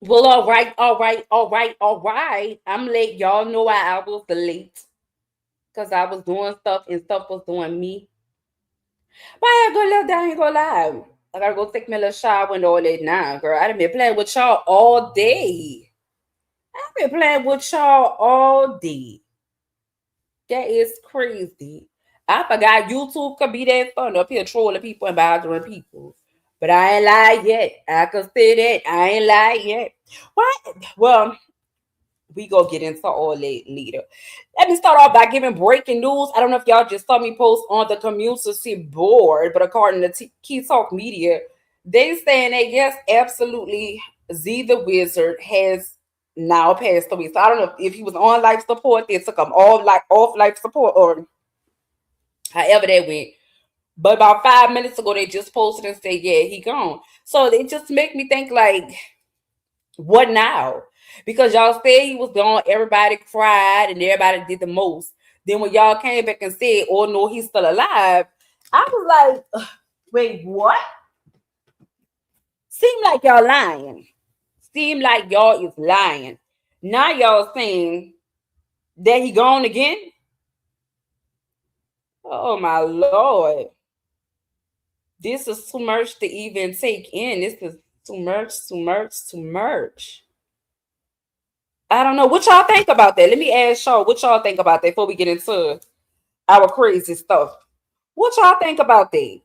Well, all right. I'm late. Y'all know why I was late. Because I was doing stuff and stuff was doing me. But I gotta go lay down, I ain't gonna lie. I gotta go take me a little shower and all that now, girl. I done been playing with y'all all day. I've been playing with y'all all day. That is crazy. I forgot YouTube could be that fun up here trolling people and bothering people. But I ain't lied yet. I can say that. I ain't lied yet. What? Well, we go get into all that later. Let me start off by giving breaking news. I don't know if y'all just saw me post on the community board, but according to Key Talk Media, they saying that yes, absolutely, Z the Wizard has now passed away. So I don't know if he was on life support, they took him off life support, or however that went. But about 5 minutes ago, they just posted and said, yeah, he gone. So it just make me think like, what now? Because y'all said he was gone, everybody cried and everybody did the most. Then when y'all came back and said, "Oh no, he's still alive," I was like, "Ugh, wait, what?" Seem like y'all lying. Seem like y'all is lying. Now y'all saying that he gone again. Oh my lord, this is too much to even take in. This is too much, too much, too much. I don't know what y'all think about that. Let me ask y'all what y'all think about that before we get into our crazy stuff. What y'all think about that?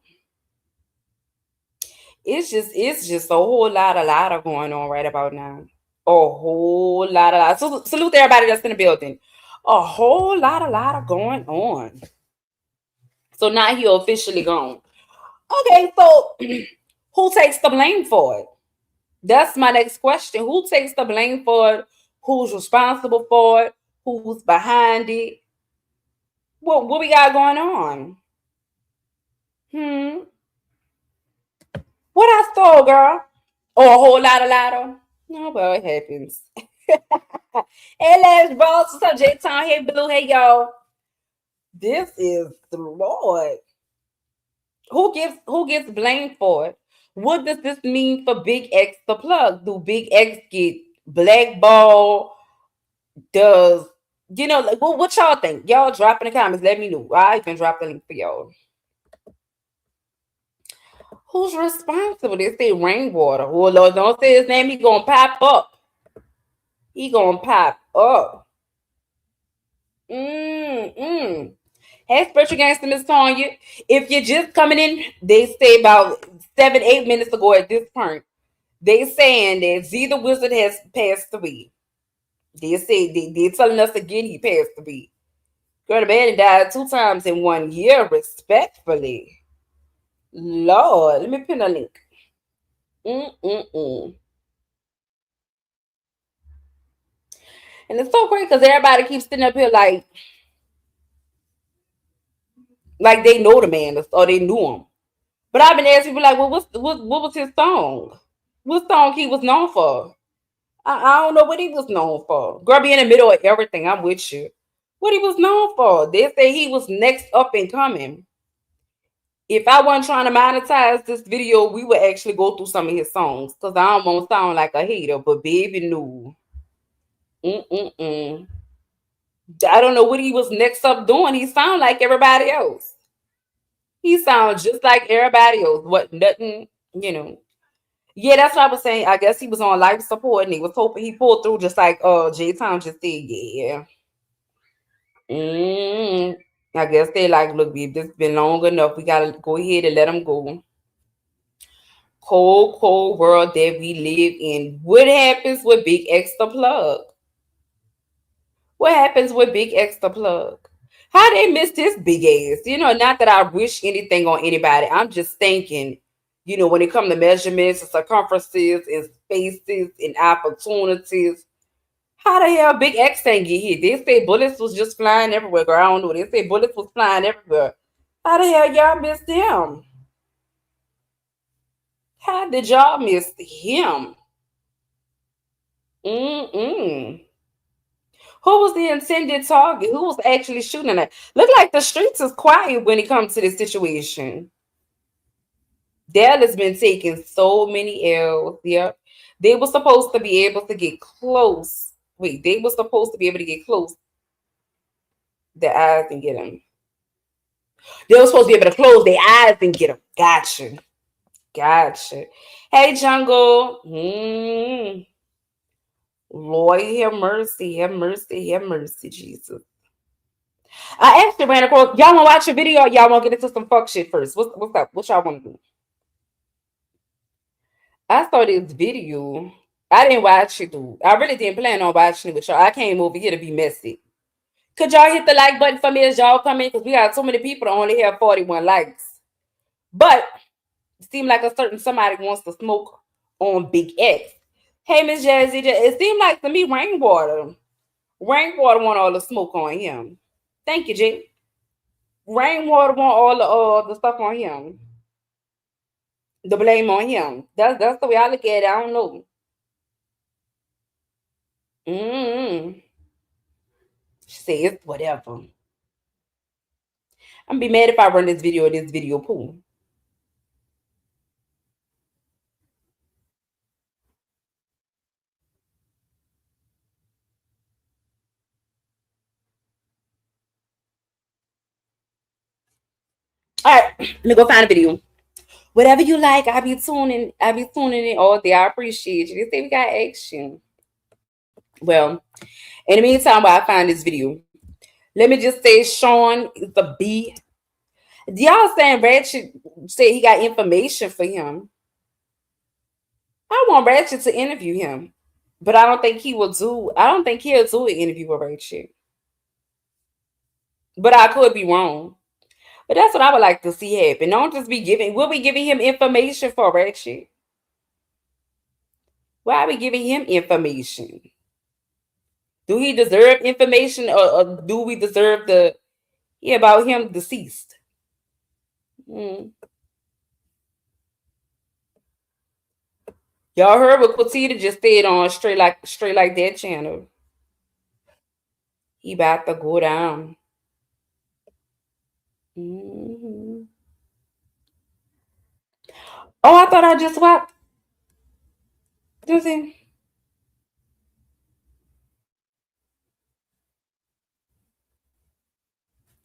It's just a whole lot of going on right about now. A whole lot. So salute to everybody that's in the building. A whole lot of going on. So now he officially gone. Okay, so who takes the blame for it? That's my next question. Who takes the blame for it? Who's responsible for it? Who's behind it? What we got going on? Hmm. What I stole, girl? Oh, a whole lot of. No, well, it happens. Hey, Lash Boss, what's up, J Town? Hey, Blue. Hey, y'all. This is the Lord. Who gets blamed for it? What does this mean for Big X the plug? Do Big X get blackballed? Does like what y'all think? Y'all drop in the comments. Let me know. I even drop the link for y'all. Who's responsible? They say rainwater. Oh Lord, don't say his name. He gonna pop up. He gonna pop up. Mm-mm. Hey, Spiritual Gangster Miss Tanya. If you're just coming in, they say about 7, 8 minutes ago at this point, they saying that Z the Wizard has passed away. They say they telling us again he passed away. Girl, the man died 2 times in 1 year, respectfully. Lord, let me pin a link. Mm-mm-mm. And it's so great because everybody keeps sitting up here like they know the man or they knew him. But I've been asking people like, well, what was his song? What song he was known for? I don't know what he was known for. Girl, be in the middle of everything. I'm with you. What he was known for? They say he was next up and coming. If I wasn't trying to monetize this video, we would actually go through some of his songs because I don't want to sound like a hater. But baby, no. Mm-mm-mm. I don't know what he was next up doing. He sound like everybody else. He sounds just like everybody else. What nothing, you know. Yeah, that's what I was saying. I guess he was on life support and he was hoping he pulled through just like J Town just said, yeah. Mm, I guess they like, look, babe, this been long enough. We gotta go ahead and let him go. Cold, cold world that we live in. What happens with Big X the plug? What happens with Big X the plug? How they miss this big ass? Not that I wish anything on anybody. I'm just thinking, when it comes to measurements and circumferences and spaces and opportunities, how the hell Big X ain't get hit? They say bullets was just flying everywhere, girl. I don't know. They say bullets was flying everywhere. How the hell y'all missed him? How did y'all miss him? Mm-mm. Who was the intended target? Who was actually shooting at? Look like the streets is quiet when it comes to this situation. Dell has been taking so many L's. Yep. They were supposed to be able to get close. Wait, they were supposed to be able to get close. Their eyes and get them. They were supposed to be able to close their eyes and get them. Gotcha. Gotcha. Hey, Jungle. Lord, have mercy, have mercy, have mercy, Jesus. I actually ran across. Y'all want to watch a video? Or y'all want to get into some fuck shit first? What's up? What y'all want to do? I saw this video. I didn't watch it, dude. I really didn't plan on watching it with y'all. I came over here to be messy. Could y'all hit the like button for me as y'all come in? Because we got so many people that only have 41 likes. But it seemed like a certain somebody wants to smoke on Big X. Hey, Miss Jazzy, it seemed like to me Rainwater. Rainwater want all the smoke on him. Thank you, Jay. Rainwater want all the stuff on him. The blame on him. That's the way I look at it. I don't know. She says whatever. I'm gonna be mad if I run this video pool. All right, let me go find a video. Whatever you like, I be tuning in all day. I appreciate you. They say we got action. Well, in the meantime, while I find this video, let me just say Sean is the B. Y'all saying Ratchet said he got information for him. I want Ratchet to interview him, but I don't think he will do. I don't think he'll do an interview with Ratchet. But I could be wrong. But that's what I would like to see happen. Don't just be giving. We'll be giving him information for Ratchet. Why are we giving him information? Do he deserve information, or do we deserve the hear about him deceased? Y'all heard what Quatita just stayed on straight like that channel. He about to go down. Oh, I thought I just swapped. You see?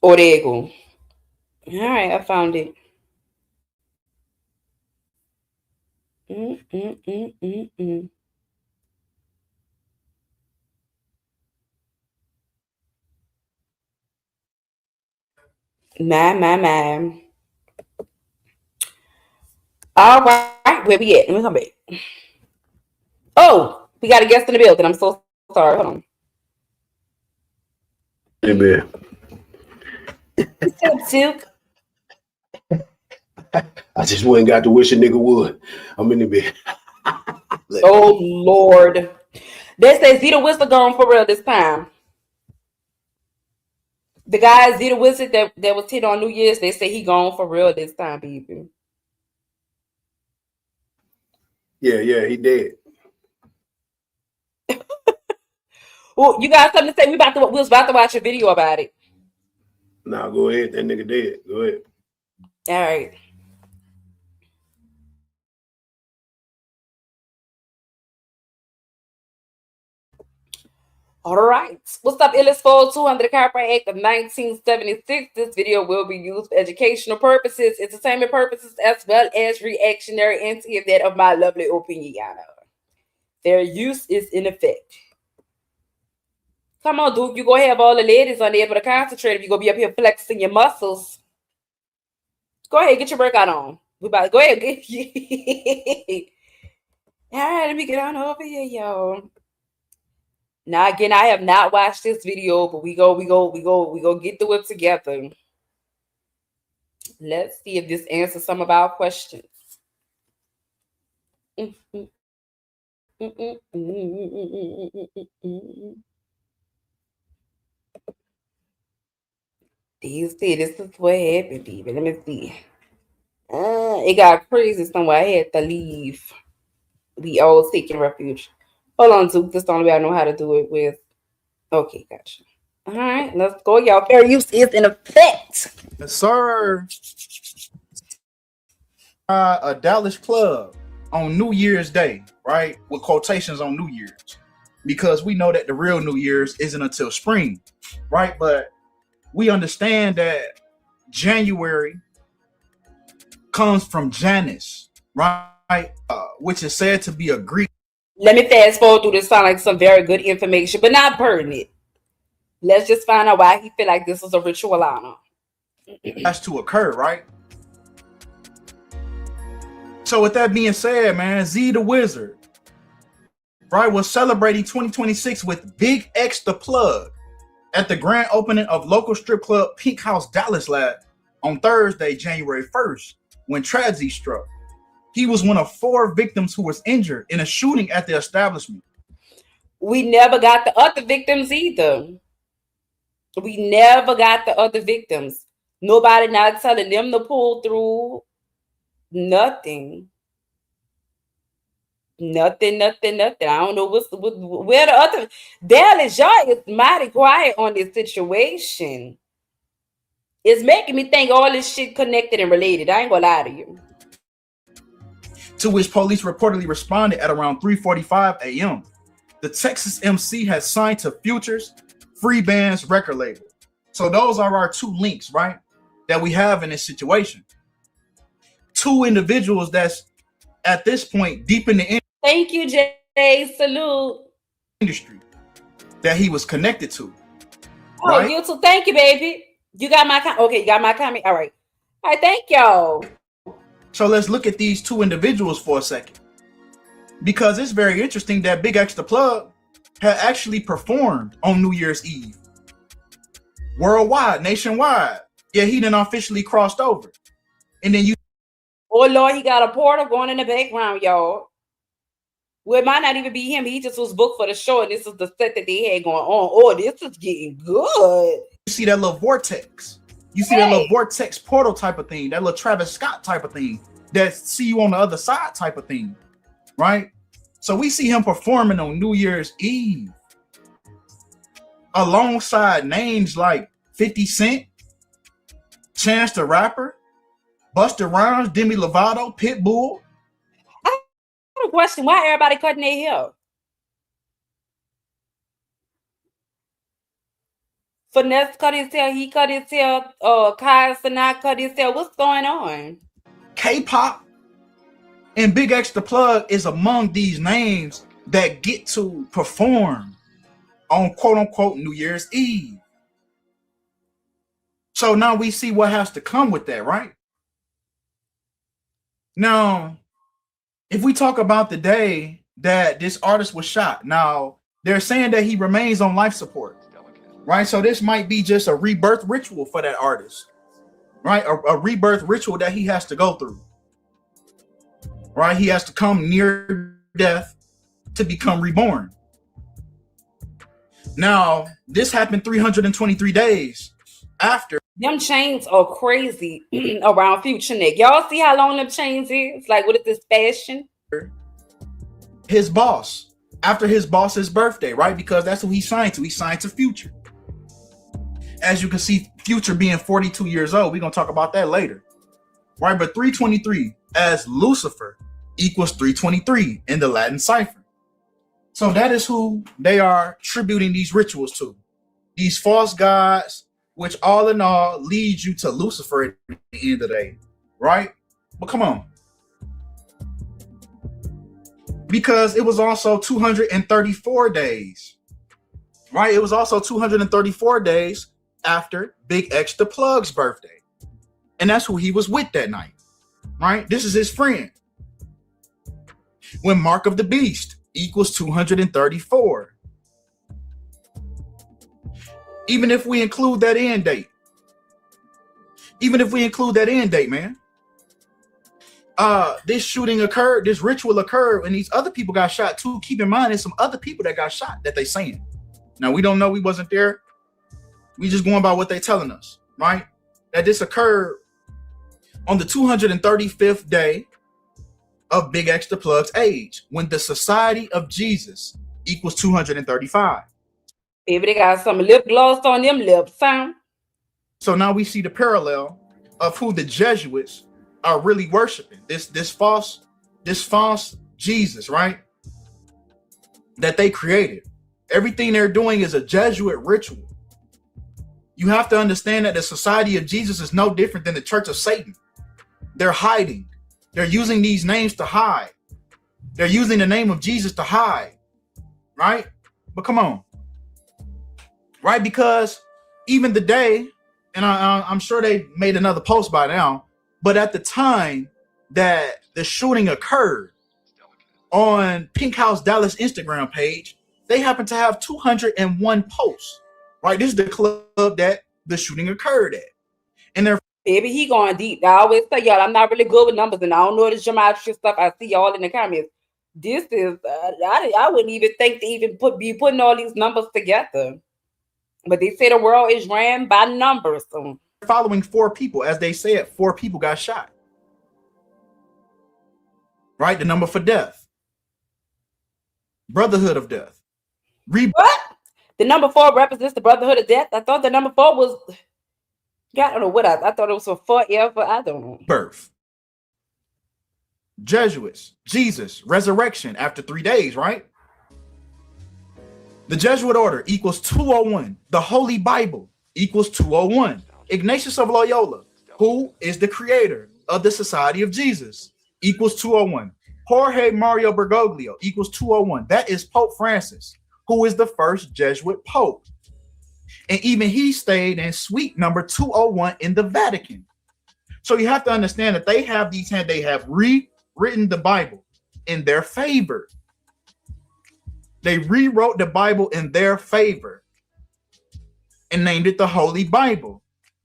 Oh, there you go. All right, I found it. Mm, mm, mm, mm, mm. My. All right, where we at? Let me come back. Oh, we got a guest in the building. I'm so sorry. Hold on. Hey, man. What's up, I just went and got to wish a nigga would. I'm in the bed. Oh, Lord. They say Zeta Whistle gone for real this time. The guy Zeta Whistle that was hit on New Year's, they say he gone for real this time, people. Yeah, he dead. Well, you got something to say? We was about to watch a video about it. Nah, go ahead. That nigga dead. Go ahead. All right. All right. What's up, Illis 2 under the Copyright Act of 1976? This video will be used for educational purposes, entertainment purposes, as well as reactionary and to give that of my lovely opinion. Their use is in effect. Come on, Duke. You're going to have all the ladies unable to concentrate if you're going to be up here flexing your muscles. Go ahead, get your workout on. We about to go ahead. All right, let me get on over here, y'all. Now again, I have not watched this video, but we go get through it together. Let's see if this answers some of our questions. Do you see? This is what happened, even. Let me see. It got crazy somewhere. I had to leave. We all taking refuge. Hold on, Zook. This is the only way I know how to do it with. Okay, gotcha. All right, let's go, y'all. Fair use is in effect. Yes, sir. A Dallas club on New Year's Day, right? With quotations on New Year's, because we know that the real New Year's isn't until spring, right? But we understand that January comes from Janus, right? Which is said to be a Greek. Let me fast forward through this. Sound like some very good information, but not pertinent. Let's just find out why he feel like this is a ritual honor. Has to occur, right? So with that being said, man, Z the Wizard, right, was celebrating 2026 with Big X the Plug at the grand opening of local strip club Pink House Dallas Lab on Thursday, January 1st, when tragedy struck. He was one of 4 victims who was injured in a shooting at the establishment. We never got the other victims either. We never got the other victims. Nobody not telling them to pull through. Nothing. Nothing. I don't know where the other. Dallas, y'all is mighty quiet on this situation. It's making me think all this shit connected and related. I ain't gonna lie to you. To which police reportedly responded at around 3:45 a.m. The Texas MC has signed to Future's Free Band's record label. So those are our 2 links, right, that we have in this situation. 2 individuals that's at this point deep in the industry. Thank you, Jay. Salute. Industry that he was connected to. Oh, right? You too. Thank you, baby. You got my comment. Okay, you got my comment. All right. Thank y'all. So let's look at these 2 individuals for a second, because it's very interesting that Big X the Plug had actually performed on New Year's Eve worldwide, nationwide. Yeah, he done officially crossed over. And then oh Lord, he got a portal going in the background, y'all. Well, it might not even be him. He just was booked for the show, and this is the set that they had going on. Oh, this is getting good. You see that little vortex. You see that little vortex portal type of thing, that little Travis Scott type of thing, that see you on the other side type of thing, right? So we see him performing on New Year's Eve alongside names like 50 Cent, Chance the Rapper, Busta Rhymes, Demi Lovato, Pitbull. I have a question. Why everybody cutting their hair? Finesse cut his hair. He cut his hair. Kyle Sanat cut his hair. What's going on? K-pop and Big X the Plug is among these names that get to perform on quote unquote New Year's Eve. So now we see what has to come with that, right? Now, if we talk about the day that this artist was shot, now they're saying that he remains on life support, right? So this might be just a rebirth ritual for that artist, right? A rebirth ritual that he has to go through, right? He has to come near death to become reborn. Now, this happened 323 days after. Them chains are crazy around Future Nick. Y'all see how long them chains is? Like, what is this fashion? His boss, after his boss's birthday, right? Because that's who he signed to. He signed to Future. As you can see, Future being 42 years old. We're going to talk about that later, right? But 323 as Lucifer equals 323 in the Latin cipher. So that is who they are tributing these rituals to. These false gods, which all in all leads you to Lucifer at the end of the day, right? But come on. Because it was also 234 days, right? It was also 234 days after Big X the Plug's birthday. And that's who he was with that night, right? This is his friend. When Mark of the Beast equals 234. Even if we include that end date. Man. This shooting occurred, this ritual occurred, and these other people got shot too. Keep in mind, there's some other people that got shot that they saying. Now, we don't know, we wasn't there. We just going by what they telling us, right? That this occurred on the 235th day of Big X the Plug's age, when the Society of Jesus equals 235. Baby, they got some lip gloss on them lips, huh? So now we see the parallel of who the Jesuits are really worshiping. This false this false Jesus, right? That they created. Everything they're doing is a Jesuit ritual. You have to understand that the Society of Jesus is no different than the Church of Satan. They're hiding. They're using these names to hide. They're using the name of Jesus to hide, right? But come on, right? Because even the day, and I'm sure they made another post by now, but at the time that the shooting occurred on Pink House Dallas Instagram page, they happen to have 201 posts, right? This is the club that the shooting occurred at. And they're Baby, he going deep. I always tell y'all, I'm not really good with numbers, and I don't know this geometry stuff. I see y'all in the comments. This is, I wouldn't even think to even be putting all these numbers together. But they say the world is ran by numbers. So. Following 4 people. As they said, 4 people got shot. Right? The number for death. Brotherhood of death. What? The number 4 represents the brotherhood of death? I thought the number 4 was... I don't know what I thought it was for forever. I don't know. Birth. Jesuits. Jesus. Resurrection after 3 days, right? The Jesuit order equals 201. The Holy Bible equals 201. Ignatius of Loyola, who is the creator of the Society of Jesus, equals 201. Jorge Mario Bergoglio equals 201. That is Pope Francis, who is the first Jesuit Pope. And even he stayed in suite number 201 in the Vatican. So you have to understand that they have rewritten the Bible in their favor. They rewrote the Bible in their favor and named it the Holy Bible,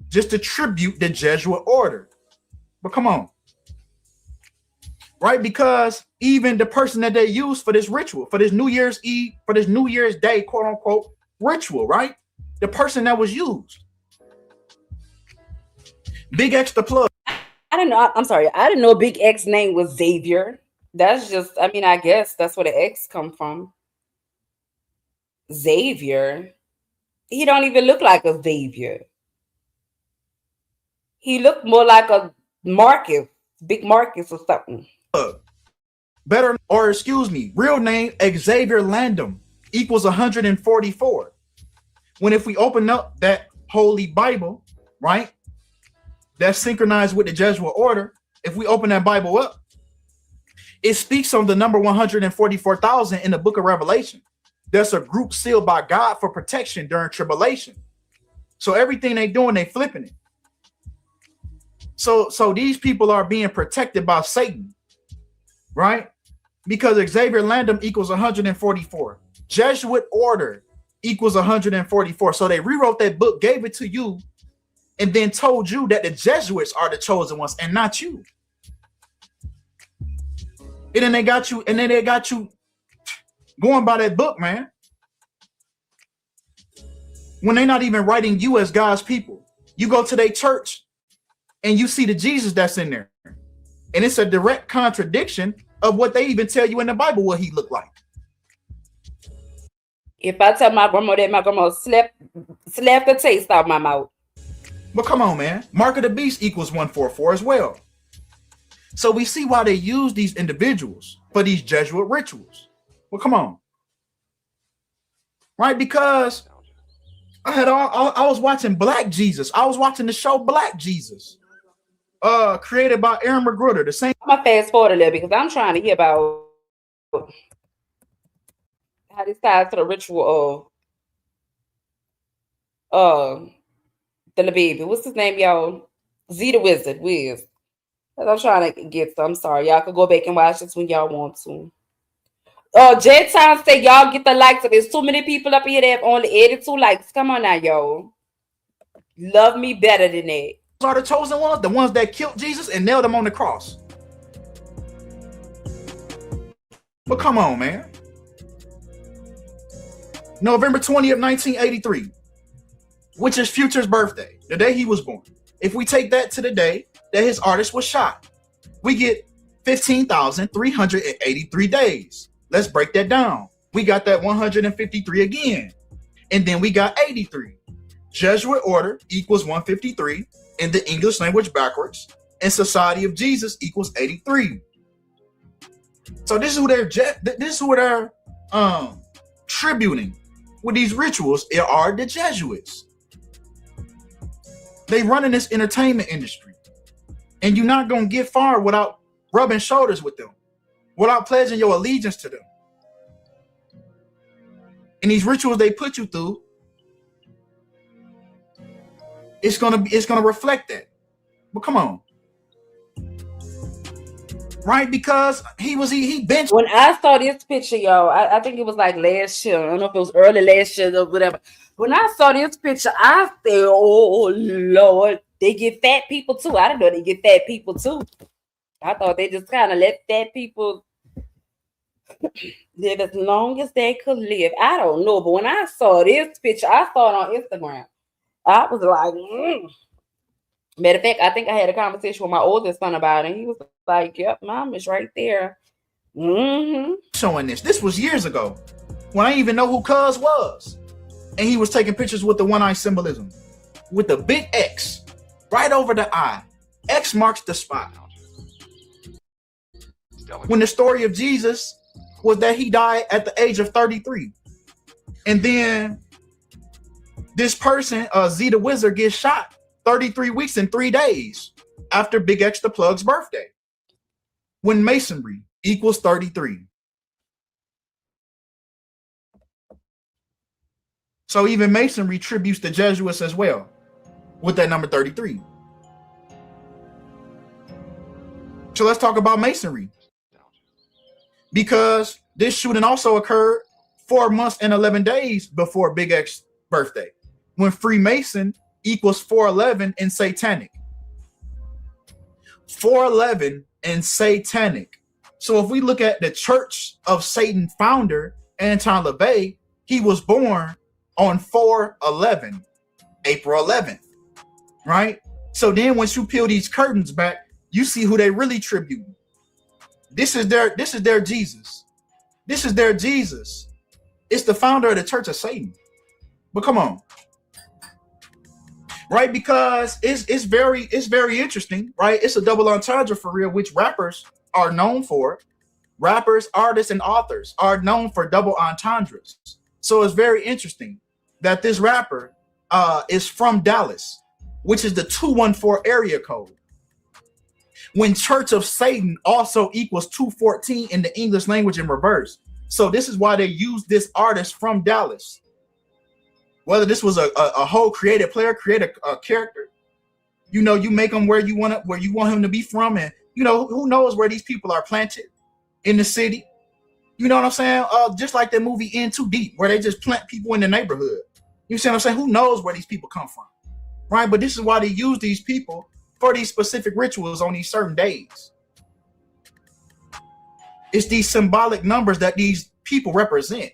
just to tribute the Jesuit order. But come on. Right? Because even the person that they use for this ritual, for this New Year's Eve, for this New Year's Day, quote unquote, ritual, right? The person that was used. Big X the plug. I didn't know. I'm sorry. I didn't know Big X name was Xavier. That's just, I mean, I guess that's where the X come from. Xavier. He don't even look like a Xavier. He looked more like a Marcus, Big Marcus or something. Better, or excuse me, real name Xavier Landum equals 144. When if we open up that Holy Bible, right, that's synchronized with the Jesuit order, if we open that Bible up, it speaks on the number 144,000 in the book of Revelation. That's a group sealed by God for protection during tribulation. So everything they doing, they flipping it. So these people are being protected by Satan, right? Because Xavier Landum equals 144. Jesuit order equals 144. So they rewrote that book, gave it to you, and then told you that the Jesuits are the chosen ones and not you. And then they got you going by that book, man. When they're not even writing you as God's people. You go to their church and you see the Jesus that's in there. And it's a direct contradiction of what they even tell you in the Bible what he looked like. If I tell my grandma that, my grandma slapped the taste out of my mouth. But come on, man. Mark of the Beast equals 144 as well. So we see why they use these individuals for these Jesuit rituals. Well, come on. Right? Because I was watching Black Jesus. I was watching the show Black Jesus. Created by Aaron McGruder. The same. I'm gonna fast forward a little because I'm trying to hear about how this ties to the ritual of the baby. What's his name, y'all? Z the Wizard, Wiz. I'm trying to get some. I'm sorry. Y'all could go back and watch this when y'all want to. J Town say y'all get the likes. There's too many people up here that have only 82 likes. Come on now, yo. Love me better than that. Are the chosen ones, the ones that killed Jesus and nailed him on the cross. But come on, man. November 20th, 1983, which is Future's birthday, the day he was born. If we take that to the day that his artist was shot, we get 15,383 days. Let's break that down. We got that 153 again. And then we got 83. Jesuit order equals 153 in the English language backwards. And Society of Jesus equals 83. So this is who they're tributing with these rituals. It are the Jesuits. They run in this entertainment industry, and you're not gonna get far without rubbing shoulders with them, without pledging your allegiance to them. And these rituals they put you through, it's gonna reflect that. But come on. Right? Because he benched. When I saw this picture, yo, I think it was like last year. I don't know if it was early last year or whatever. When I saw this picture, I said, oh, Lord, they get fat people too. I didn't know they get fat people too. I thought they just kind of let fat people live as long as they could live. I don't know. But when I saw this picture, I saw it on Instagram. I was like, Matter of fact, I think I had a conversation with my oldest son about it. And he was like, yep, mom is right there. Showing this. This was years ago when I didn't even know who Cuz was. And he was taking pictures with the one-eye symbolism, with the big X right over the eye. X marks the spot. When the story of Jesus was that he died at the age of 33. And then this person, Z the Wizard, gets shot 33 weeks and 3 days after Big X the Plug's birthday. When Masonry equals 33. So even Masonry tributes the Jesuits as well with that number 33. So let's talk about Masonry. Because this shooting also occurred 4 months and 11 days before Big X's birthday, when Freemason equals 411 in Satanic. 411 in Satanic. So if we look at the Church of Satan founder, Anton LaVey, he was born on 4/11, April 11th, right? So then once you peel these curtains back, you see who they really tribute. This is their Jesus. This is their Jesus. It's the founder of the Church of Satan. But come on. Right? Because it's very interesting, right? It's a double entendre for real, which rappers are known for. Rappers, artists, and authors are known for double entendres. So it's very interesting that this rapper is from Dallas, which is the 214 area code. When Church of Satan also equals 214 in the English language in reverse. So this is why they use this artist from Dallas. Whether this was a whole creative player, create a character, you know, you make him where you want him to be from, and you know who knows where these people are planted in the city. You know what I'm saying? Just like that movie In Too Deep, where they just plant people in the neighborhood. You see what I'm saying? Who knows where these people come from, right? But this is why they use these people for these specific rituals on these certain days. It's these symbolic numbers that these people represent.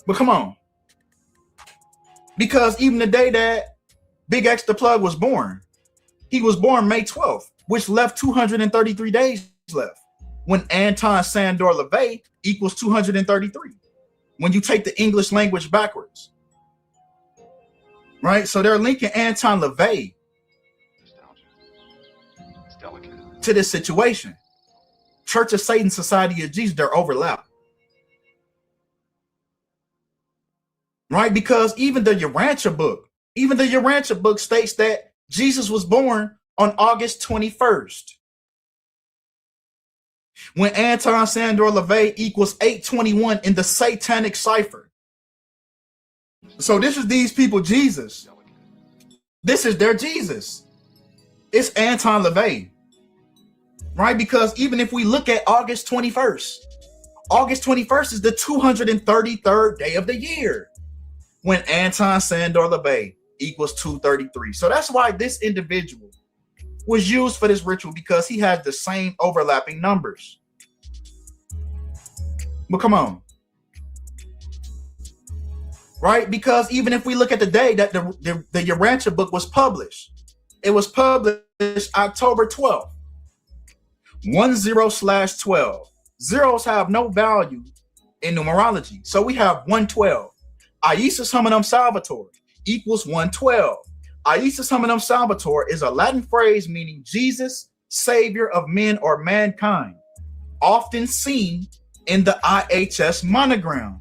But come on. Because even the day that Big X the Plug was born, he was born May 12th, which left 233 days left. When Anton Sandor LaVey equals 233. When you take the English language backwards. Right? So they're linking Anton LaVey to this situation. Church of Satan, Society of Jesus, they're overlapped. Right? Because even the Urantia book states that Jesus was born on August 21st. When Anton Sandor LaVey equals 821 in the Satanic cipher. So this is these people, Jesus. This is their Jesus. It's Anton LaVey. Right? Because even if we look at August 21st is the 233rd day of the year. When Anton Sandor LaVey equals 233. So that's why this individual was used for this ritual, because he has the same overlapping numbers. But come on. Right? Because even if we look at the day that the Urantia book was published, it was published October 12th. 10/12. Zeros have no value in numerology. So we have 112. Iesus Hominum Salvator equals 112. Iesus Hominum Salvator is a Latin phrase meaning Jesus, Savior of men or mankind. often seen in the IHS monogram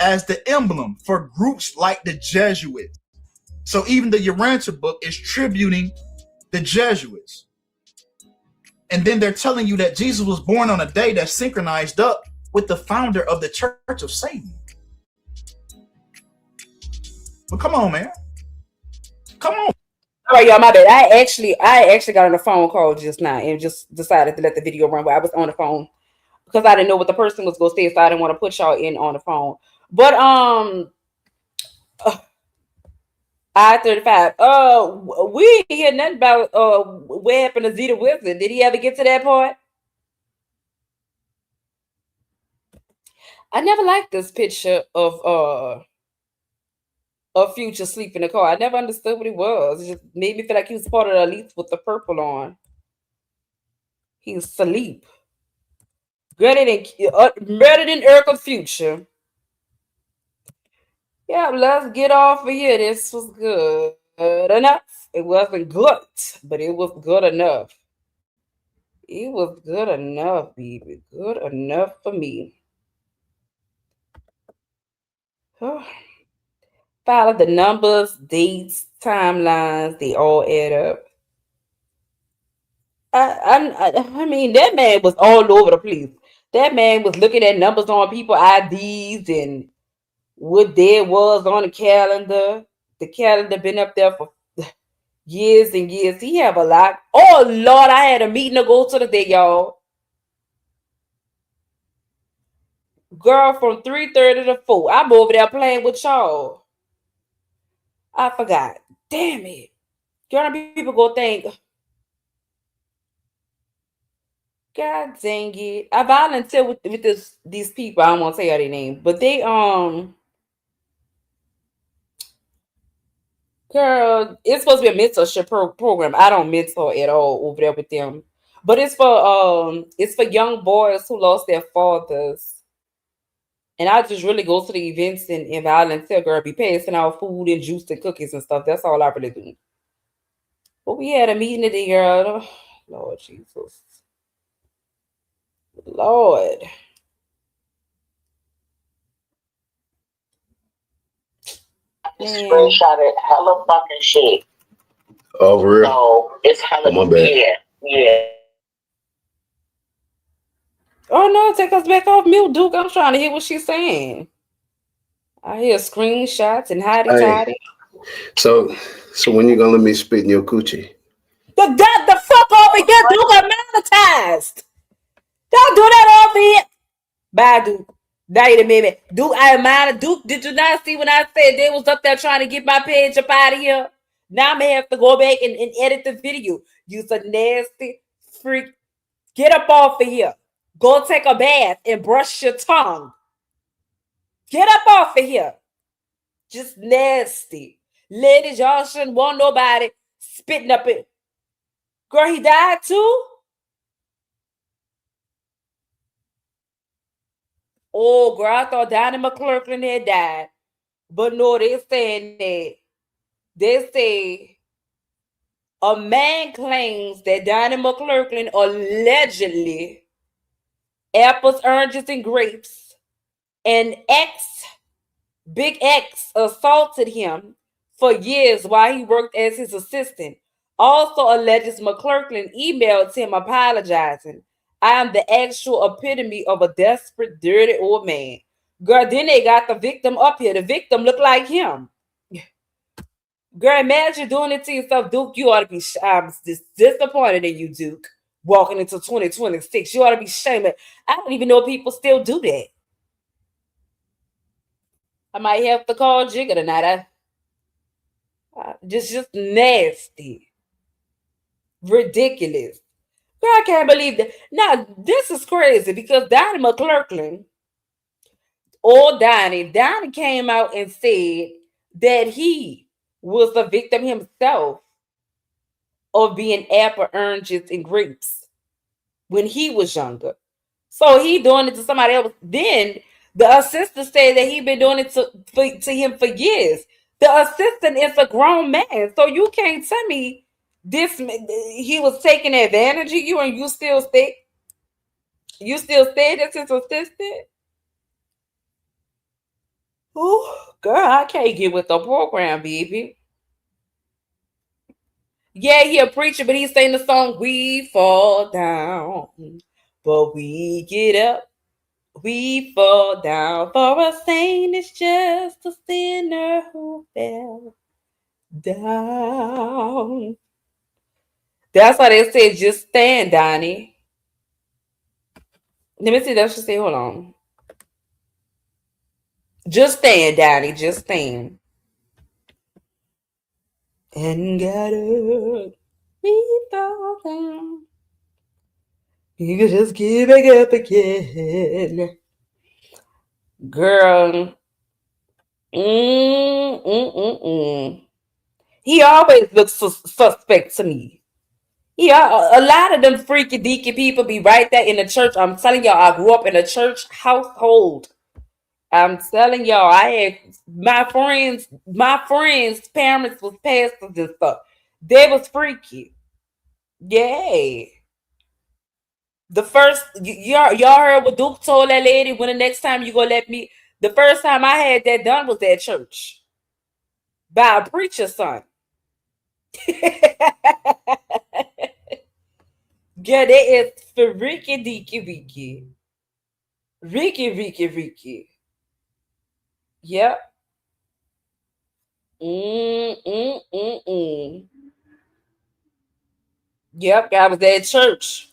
as the emblem for groups like the Jesuits. So even the Urantia book is tributing the Jesuits. And then they're telling you that Jesus was born on a day that's synchronized up with the founder of the Church of Satan. But come on, man. Come on. All right, y'all, my bad. I actually got on a phone call just now and just decided to let the video run while I was on the phone because I didn't know what the person was gonna say, so I didn't want to put y'all in on the phone. But I-35. We didn't hear nothing about what happened to Zeta Wilson. Did he ever get to that part? I never liked this picture of Future sleep in the car. I never understood what he was. It just made me feel like he was part of the elites with the purple on. He was asleep. Better than Urkel Future. Yeah, let's get off of here. This was good enough. It wasn't good, but it was good enough. It was good enough, baby. Good enough for me. Follow the numbers, dates, timelines. They all add up. I mean, that man was all over the place. That man was looking at numbers on people IDs and what day it was on the calendar. The calendar been up there for years and years. He have a lot. Oh Lord, I had a meeting to go to today, y'all. Girl, from 3:30 to 4. I'm over there playing with y'all. I forgot. Damn it. Girl, people go think. God dang it. I volunteer with these people. I don't want to say their name. But they girl, it's supposed to be a mentorship program. I don't mentor at all over there with them. But it's for young boys who lost their fathers. And I just really go to the events and volunteer, girl, be passing out food and juice and cookies and stuff. That's all I really do. But we had a meeting today, girl. Oh, Lord Jesus. Lord. Screenshotted hella fucking shit. Oh, for real? So it's hella. Oh, my bad. Yeah. Oh no, take us back off mute, Duke. I'm trying to hear what she's saying. I hear screenshots and hotty. So when you gonna let me spit in your coochie? The fuck over here, Duke. I'm monetized. Don't do that over here. Bye, Duke. Wait a minute. Duke, I admire Duke. Did you not see when I said they was up there trying to get my page up out of here? Now I'm gonna have to go back and edit the video. You a nasty freak. Get up off of here. Go take a bath and brush your tongue. Get up off of here. Just nasty. Ladies, y'all shouldn't want nobody spitting up it. Girl, he died too? Oh, girl, I thought Donnie McClurkin had died. But no, they're saying that. They say a man claims that Donnie McClurkin allegedly apples, oranges, and grapes, and Big X assaulted him for years while he worked as his assistant. Also alleges McClurkin emailed him apologizing. I am the actual epitome of a desperate, dirty old man. Girl, then they got the victim up here. The victim looked like him. Girl, imagine doing it to yourself, Duke. You ought to be disappointed in you, Duke. Walking into 2026, you ought to be ashamed. I don't even know if people still do that. I might have to call Jigga tonight. Just nasty, ridiculous. Girl, I can't believe that. Now this is crazy because Donnie McClurkin, or Donnie came out and said that he was a victim himself of being apple, oranges, and grapes when he was younger. So he doing it to somebody else. Then the assistant said that he been doing it to him for years. The assistant is a grown man, so you can't tell me he was taking advantage of you and you still stay. You still stayed as his assistant? Ooh, girl, I can't get with the program, baby. Yeah, he a preacher, but he sang the song "We Fall Down, but we get up." We fall down, for a saint is just a sinner who fell down. That's why they say just stand, Donnie. Let me see. That's what say. Hold on. Just stand, Donnie. Just stand. And got up. We fall down. You could just get back up again. Girl. Mm. He always looks suspect to me. Yeah, a lot of them freaky deaky people be right there in the church. I'm telling y'all, I grew up in a church household. I'm telling y'all, I had my friends' parents was pastors and stuff. They was freaky. Yeah. The first y'all heard what Duke told that lady when the next time you gonna let me. The first time I had that done was at church by a preacher's son. Yeah, that is freaky deaky Ricky. Ricky. Yep. Mm. Yep, I was at church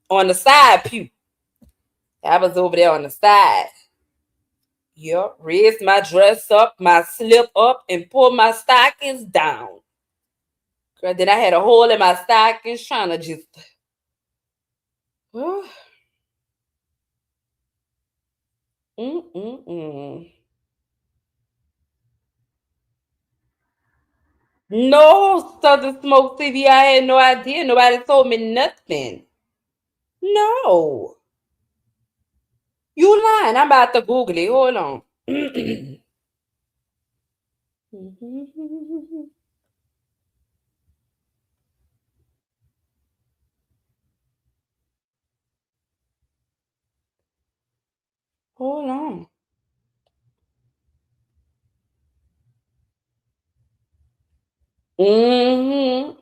on the side pew. I was over there on the side. Yep, raised my dress up, my slip up, and pulled my stockings down. Girl, then I had a hole in my stockings trying to just. Mm. No, Southern Smoke TV, I had no idea. Nobody told me nothing. No. You lying. I'm about to Google it. Hold on. Hold on. Mm-hmm.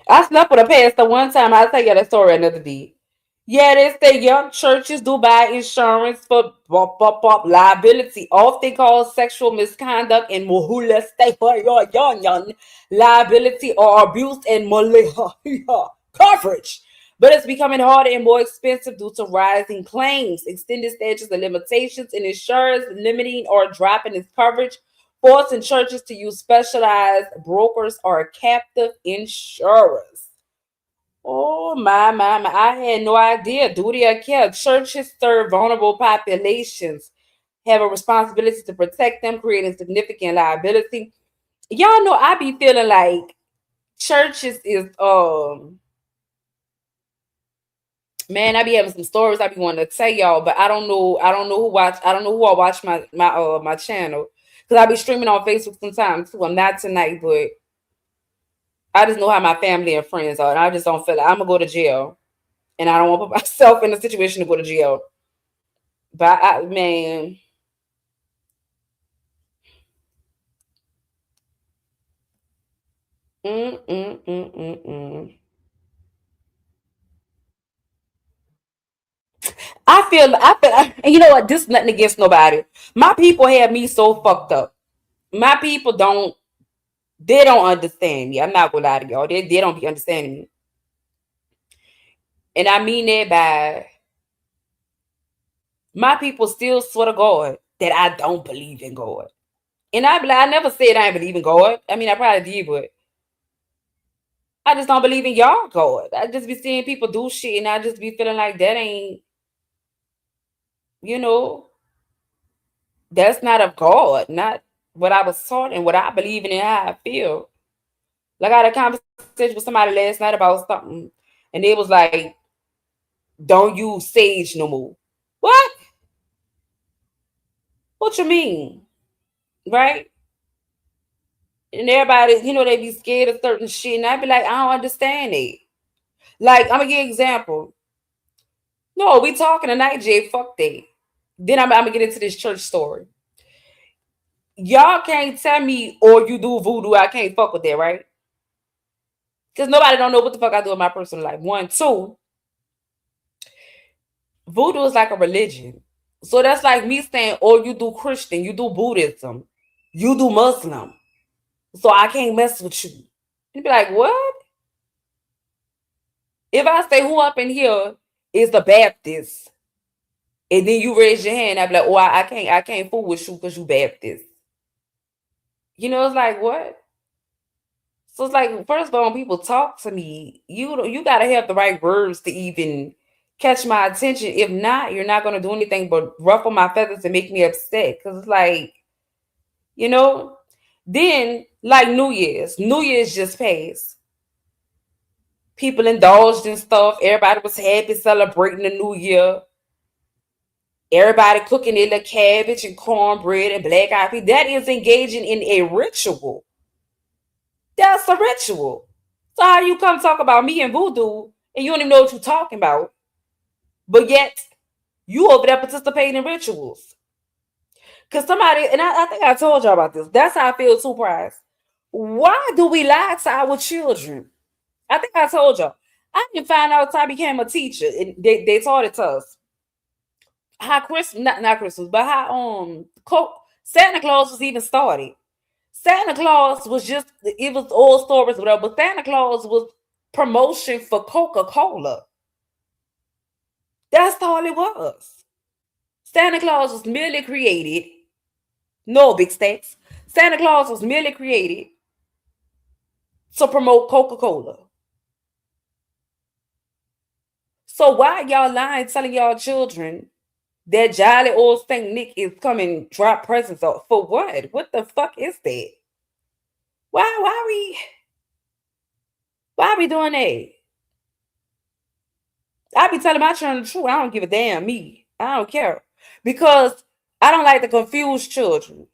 I slept with a pastor one time. I'll tell you that story another day. Yeah, they say young churches do buy insurance for liability, often called sexual misconduct and molestation, liability or abuse and coverage. But it's becoming harder and more expensive due to rising claims, extended statutes of limitations, and insurers limiting or dropping its coverage, forcing churches to use specialized brokers or captive insurers. Oh my! I had no idea. Duty of care. Churches serve vulnerable populations, have a responsibility to protect them, creating significant liability. Y'all know I be feeling like churches is man, I be having some stories I be wanting to tell y'all, but I don't know who watch I don't know who I watch my channel. Because I be streaming on Facebook sometimes too. I'm not tonight, but I just know how my family and friends are, and I just don't feel like I'm gonna go to jail. And I don't want to put myself in a situation to go to jail. But man, mm. And you know what? This is nothing against nobody. My people have me so fucked up. My people they don't understand me. I'm not gonna lie to y'all. They don't be understanding me. And I mean that by my people still swear to God that I don't believe in God. And I never said I believe in God. I mean, I probably did, but I just don't believe in y'all God. I just be seeing people do shit and I just be feeling like that ain't, you know, that's not of God, not what I was taught and what I believe in and how I feel. Like I had a conversation with somebody last night about something, and they was like, "Don't use sage no more." What? What you mean? Right? And everybody, they be scared of certain shit, and I be like, I don't understand it. Like I'm gonna give an example. No, we talking tonight, Jay. Fuck that. Then I'm gonna get into this church story. Y'all can't tell me or you do voodoo. I can't fuck with that, right? Because nobody don't know what the fuck I do in my personal life. One, two, voodoo is like a religion. So that's like me saying, oh, you do Christian, you do Buddhism, you do Muslim. So I can't mess with you. You'd be like, what? If I say who up in here is the Baptist, and then you raise your hand, I'd be like, oh, I can't fool with you because you Baptist. You know, it's like what? So it's like, first of all, when people talk to me, you gotta have the right words to even catch my attention. If not, you're not gonna do anything but ruffle my feathers and make me upset. Cause it's like, you know, then like New Year's just passed. People indulged in stuff. Everybody was happy celebrating the new year. Everybody cooking their little cabbage and cornbread and black eyed peas. That is engaging in a ritual. That's a ritual. So how you come talk about me and voodoo and you don't even know what you're talking about, but yet you over there participating in rituals? Because somebody, and I think I told y'all about this. That's how I feel surprised. Why do we lie to our children? I think I told y'all. I didn't find out until I became a teacher. And they taught it to us. How Christmas, not Christmas, but how Santa Claus was even started. Santa Claus was just, it was old stories, whatever, but Santa Claus was promotion for Coca-Cola. That's all it was. Santa Claus was merely created, no big stakes. Santa Claus was merely created to promote Coca-Cola. So why y'all lying, telling y'all children that jolly old Saint Nick is coming drop presents off? For what? What the fuck is that? Why are we doing that? I be telling my children the truth. I don't give a damn me. I don't care. Because I don't like to confuse children.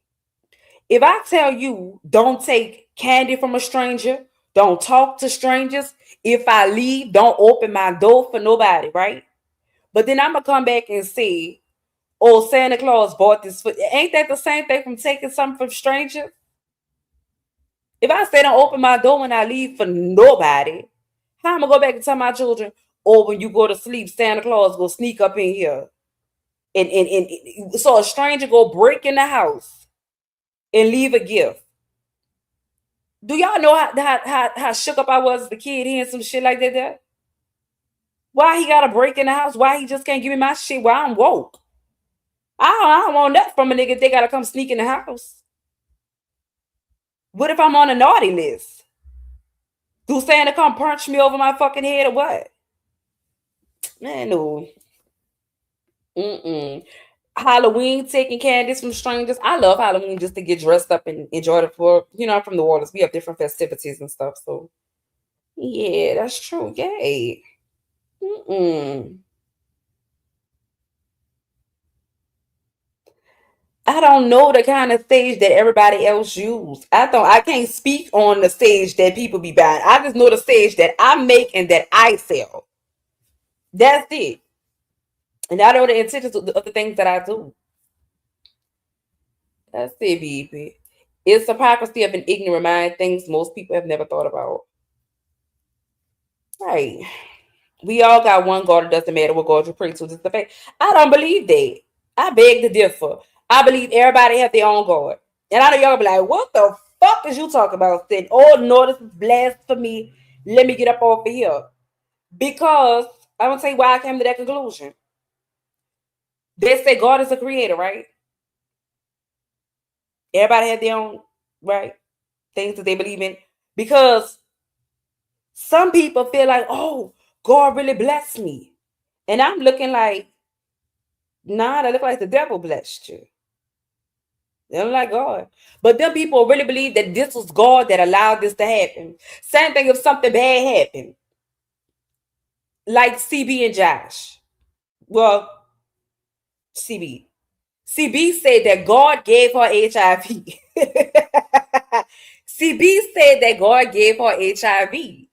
If I tell you don't take candy from a stranger, don't talk to strangers, if I leave, don't open my door for nobody, right? But then I'm gonna come back and say, oh, Santa Claus bought this for, ain't that the same thing from taking something from strangers? If I say don't open my door when I leave for nobody, how am I gonna go back and tell my children, oh, when you go to sleep, Santa Claus will sneak up in here. And so a stranger go break in the house and leave a gift. Do y'all know how shook up I was as a kid hearing some shit like that there? Why he gotta break in the house? Why he just can't give me my shit while I'm woke? I don't want that from a nigga if they gotta come sneak in the house. What if I'm on a naughty list? Do Santa come punch me over my fucking head or what? Man, no. Mm-mm. Halloween, taking candies from strangers. I love Halloween just to get dressed up and enjoy the for, I'm from New Orleans. We have different festivities and stuff. So yeah, that's true. Yay. Mm-mm. I don't know the kind of stage that everybody else use. I can't speak on the stage that people be buying. I just know the stage that I make and that I sell. That's it. And I know the intentions of the things that I do. That's it, baby. It's hypocrisy of an ignorant mind, things most people have never thought about. Right. We all got one God. It doesn't matter what God you pray to. Just the fact. I don't believe that. I beg to differ. I believe everybody have their own God. And I know y'all be like, what the fuck is you talking about? Saying, oh no, this is blasphemy. Let me get up off of here. Because I'm gonna tell you why I came to that conclusion. They say God is a creator, right? Everybody have their own, right? Things that they believe in. Because some people feel like, oh, God really blessed me. And I'm looking like, nah, that look like the devil blessed you. They don't like God. But them people really believe that this was God that allowed this to happen. Same thing if something bad happened. Like CB and Josh. Well, CB. CB said that God gave her HIV. CB said that God gave her HIV.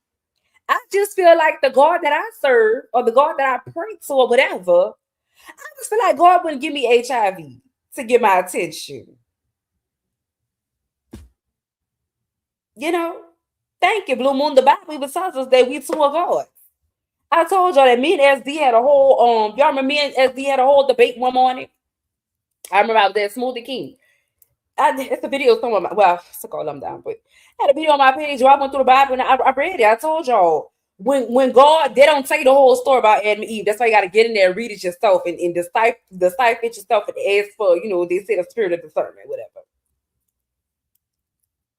I just feel like the God that I serve or the God that I pray to or whatever, I just feel like God wouldn't give me HIV to get my attention. You know? Thank you, Blue Moon. The Bible even tells us that we two are God. I told y'all that me and SD had a whole y'all remember me and SD had a whole debate one morning. I remember I was at Smoothie King. It's a video somewhere. Well, I took all them down, but I had a video on my page where I went through the Bible and I read it. I told y'all when God, they don't tell you the whole story about Adam and Eve. That's why you got to get in there and read it yourself and decipher it yourself and ask for, they say the spirit of discernment, whatever.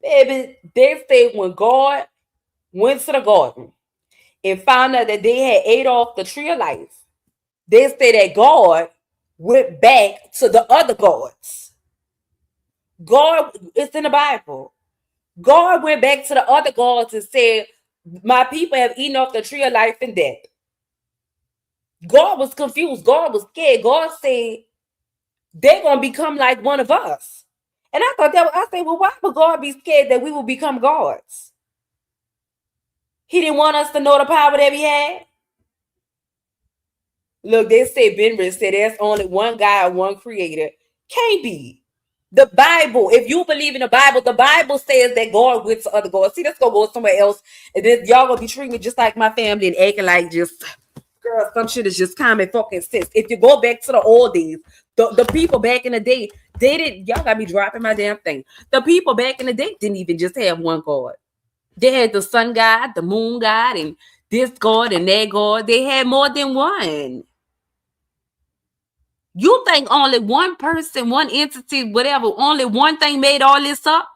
Baby, they say when God went to the garden and found out that they had ate off the tree of life, they say that God went back to the other gods. God, it's in the Bible. God went back to the other gods and said, my people have eaten off the tree of life and death. God was confused. God was scared. God said, they're going to become like one of us. And I thought I said, well, why would God be scared that we will become gods? He didn't want us to know the power that we had. Look, they say Ben said there's only one God, one creator. Can't be. The Bible, if you believe in the Bible says that God went to other gods. See, let's go somewhere else. And then y'all gonna be treating me just like my family and acting like just, girl, some shit is just common fucking sense. If you go back to the old days, the people back in the day, they didn't, y'all got me dropping my damn thing. The people back in the day didn't even just have one God. They had the sun god, the moon god, and this God and that God. They had more than one. You think only one person, one entity, whatever, only one thing made all this up?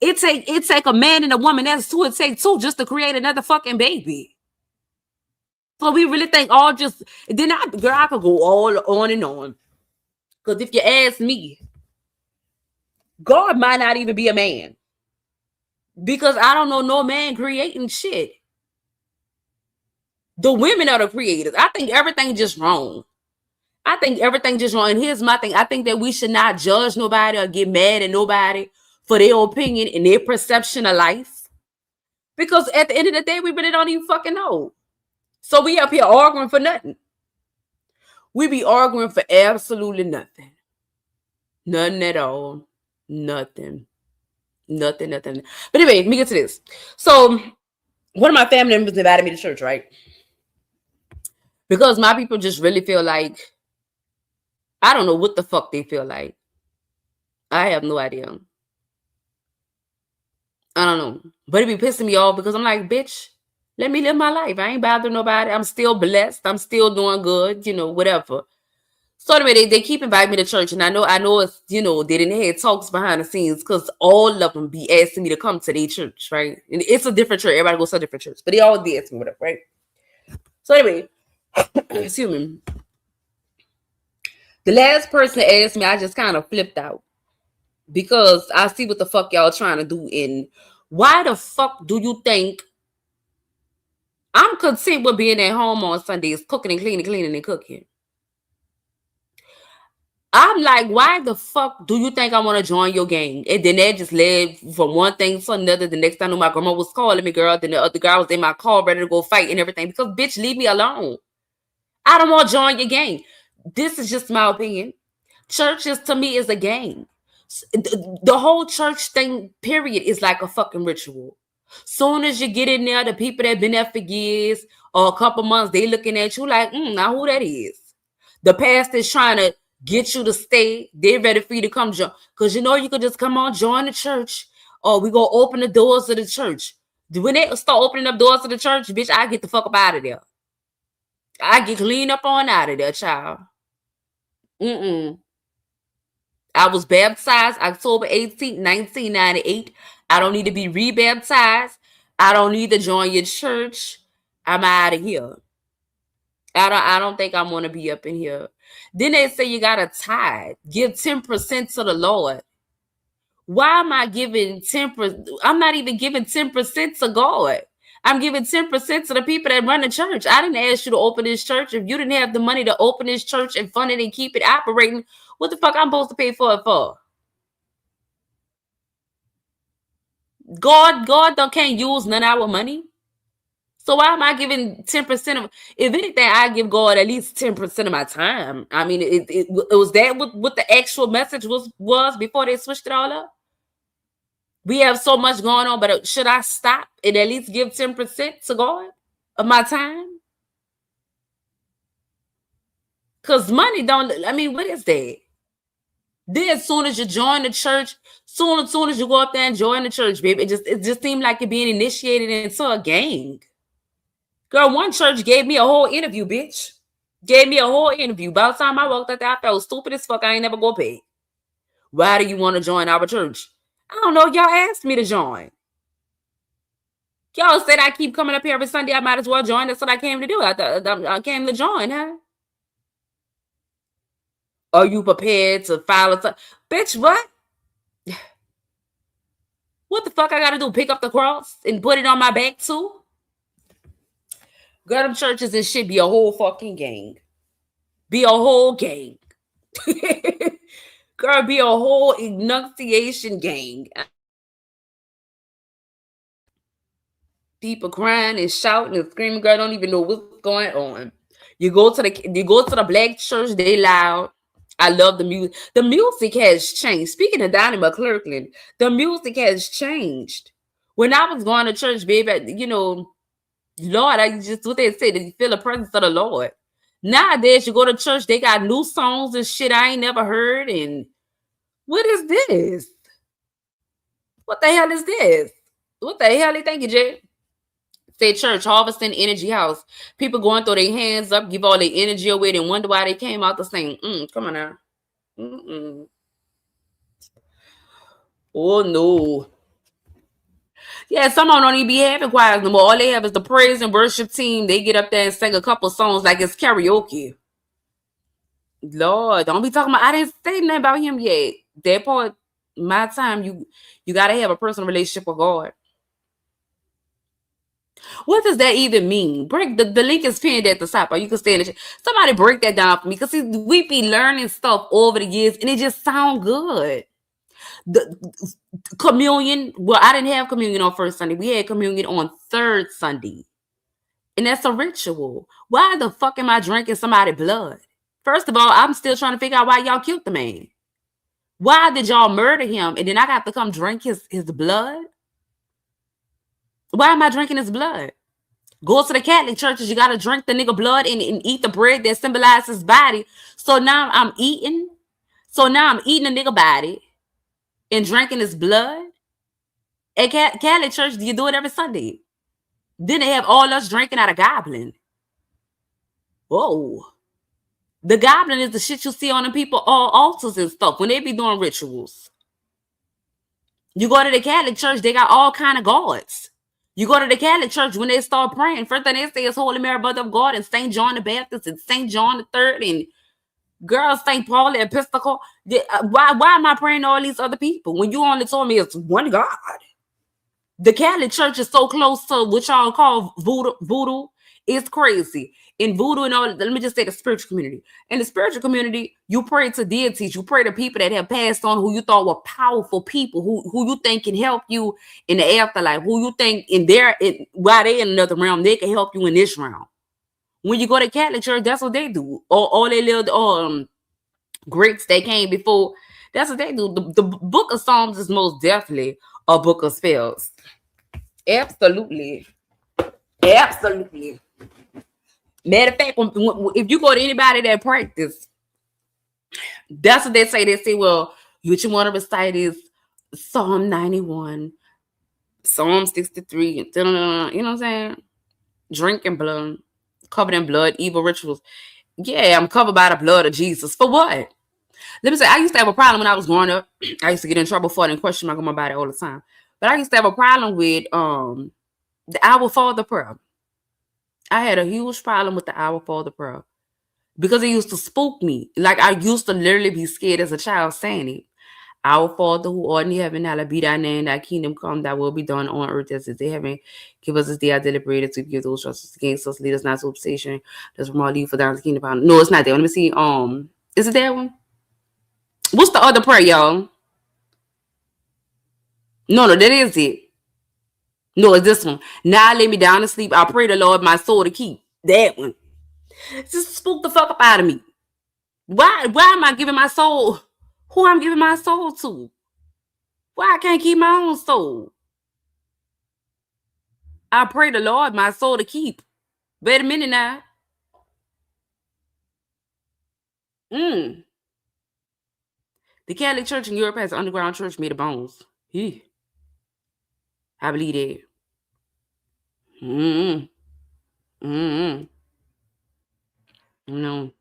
It take a man and a woman. That's two. It take two just to create another fucking baby. So we really think all just then I could go all on and on. Because if you ask me, God might not even be a man. Because I don't know no man creating shit. The women are the creators. I think everything just wrong. I think everything just wrong. And here's my thing. I think that we should not judge nobody or get mad at nobody for their opinion and their perception of life. Because at the end of the day, we really don't even fucking know. So we up here arguing for nothing. We be arguing for absolutely nothing. Nothing at all. Nothing. Nothing. But anyway, let me get to this. So one of my family members invited me to church, right? Because my people just really feel like, I don't know what the fuck they feel like. I have no idea. I don't know. But it be pissing me off because I'm like, bitch, let me live my life. I ain't bothering nobody. I'm still blessed. I'm still doing good, whatever. So anyway, they keep inviting me to church. And I know it's, they didn't have talks behind the scenes because all of them be asking me to come to their church, right? And it's a different church. Everybody goes to a different church. But they always be asking me whatever, right? So anyway, excuse me. The last person that asked me, I just kind of flipped out. Because I see what the fuck y'all trying to do. And why the fuck do you think I'm content with being at home on Sundays, cooking and cleaning and cooking? I'm like, why the fuck do you think I want to join your gang? And then that just led from one thing to another. The next time I knew my grandma was calling me, girl. Then the other girl was in my car ready to go fight and everything. Because, bitch, leave me alone. I don't want to join your gang. This is just my opinion. Churches, to me, is a gang. The whole church thing, period, is like a fucking ritual. Soon as you get in there, the people that been there for years or a couple months, they looking at you like, now who that is? The pastor's trying to get you to stay. They're ready for you to come join. Because you could just come on, join the church. Or we go open the doors of the church. When they start opening up doors of the church, bitch, I get the fuck up out of there. I get clean up on out of there, child. I was baptized October 18th, 1998. I don't need to be rebaptized. I don't need to join your church. I'm out of here. I don't think I want to be up in here. Then they say you got to tithe. Give 10% to the Lord. Why am I giving 10%? I'm not even giving 10% to God. I'm giving 10% to the people that run the church. I didn't ask you to open this church. If you didn't have the money to open this church and fund it and keep it operating, what the fuck I'm supposed to pay for it for? God can't use none of our money. So why am I giving 10% of? If anything, I give God at least 10% of my time. I mean, it was that what the actual message was before they switched it all up. We have so much going on, but should I stop and at least give 10% to God of my time? Because money don't. I mean, what is that? Then as soon as you join the church, soon as you go up there and join the church, baby, it just seemed like you're being initiated into a gang. Girl, one church gave me a whole interview, bitch. Gave me a whole interview. By the time I walked out there, I felt stupid as fuck. I ain't never go pay. Why do you want to join our church? I don't know. Y'all asked me to join. Y'all said I keep coming up here every Sunday. I might as well join. That's what I came to do. I came to join, huh? Are you prepared to file a bitch? What? What the fuck I gotta do? Pick up the cross and put it on my back too? Girl, them churches and shit be a whole fucking gang. Be a whole gang. Girl, be a whole enunciation gang. People crying and shouting and screaming. Girl, don't even know what's going on. You go to the black church, they loud. I love the music. The music has changed. Speaking of Donnie McClurkin, the music has changed. When I was going to church, baby, Lord, I just what they say, that you feel the presence of the Lord. Nowadays, you go to church, they got new songs and shit I ain't never heard. And what is this? What the hell is this? What the hell? Thank you, Jay. Say church, harvesting energy house. People going throw their hands up, give all their energy away, and wonder why they came out the same. Come on now. Oh no. Yeah, some of them don't even be having choirs no more. All they have is the praise and worship team. They get up there and sing a couple songs like it's karaoke. Lord, don't be talking about. I didn't say nothing about him yet. That part, my time, you gotta have a personal relationship with God. What does that even mean? Break the link is pinned at the top, or you can stay in the chat. Somebody break that down for me, because we be learning stuff over the years, and it just sound good. The communion. Well, I didn't have communion on first Sunday. We had communion on third Sunday, and that's a ritual. Why the fuck am I drinking somebody's blood? First of all, I'm still trying to figure out why y'all killed the man. Why did y'all murder him, and then I got to come drink his blood? Why am I drinking his blood? Go to the Catholic churches, you got to drink the nigga blood and eat the bread that symbolizes his body. So now I'm eating a nigga body and drinking his blood. At Catholic church, you do it every Sunday. Then they have all us drinking out of goblin. Whoa. The goblin is the shit you see on the people, all altars and stuff, when they be doing rituals. You go to the Catholic church, they got all kind of gods. You go to the Catholic church, when they start praying, first thing they say is Holy Mary, Mother of God, and St. John the Baptist, and St. John the Third, and girl, St. Paul the Episcopal. Why am I praying to all these other people when you only told me it's one God? The Catholic church is so close to what y'all call voodoo. It's crazy. In voodoo and all, let me just say the spiritual community. In the spiritual community, you pray to deities. You pray to people that have passed on, who you thought were powerful people, who you think can help you in the afterlife, who you think while they in another realm, they can help you in this realm. When you go to Catholic church, that's what they do. All they little Greeks that came before, that's what they do. The book of Psalms is most definitely a book of spells. Absolutely. Matter of fact, if you go to anybody that practice, that's what they say. They say, well, what you want to recite is Psalm 91, Psalm 63, you know what I'm saying? Drinking blood, covered in blood, evil rituals. Yeah, I'm covered by the blood of Jesus. For what? Let me say, I used to have a problem when I was growing up. I used to get in trouble for it and question my grandma about it all the time. But I used to have a problem with the Our Father prayer. I had a huge problem with the Our Father prayer because it used to spook me. Like, I used to literally be scared as a child saying it. Our Father who art in heaven, hallowed be thy name, thy kingdom come, thy will be done on earth as it is in heaven. Give us this day our daily bread, and to give those trust against us. Lead us not to temptation. Let's from all evil, for thine is the kingdom power. No, it's not that one. Let me see. Is it that one? What's the other prayer, y'all? No, that is it. No, it's this one. Now I lay me down to sleep. I pray the Lord my soul to keep. That one. Just spook the fuck up out of me. Why am I giving my soul? Who I'm giving my soul to? Why I can't keep my own soul? I pray the Lord my soul to keep. Wait a minute now. The Catholic Church in Europe has an underground church made of bones. I believe that. No.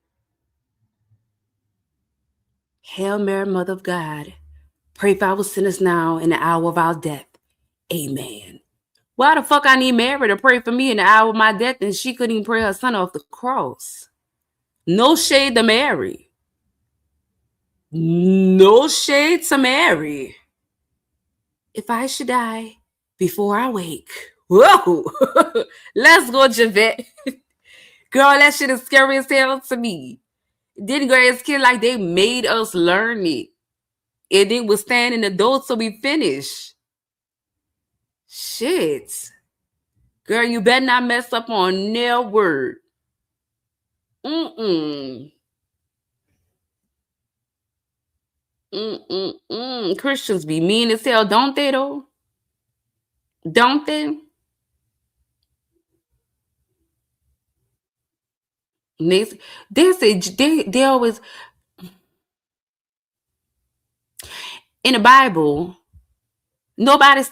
Hail Mary, Mother of God, pray for our sinners now in the hour of our death. Amen. Why the fuck I need Mary to pray for me in the hour of my death and she couldn't even pray her son off the cross? No shade to Mary. No shade to Mary. If I should die before I wake. Whoa. Let's go, Javette. Girl, that shit is scary as hell to me. Didn't grade kid like they made us learn it. And it was standing the door till we finish. Shit. Girl, you better not mess up on their word. Christians be mean as hell, don't they though? Don't they? They always in the Bible. I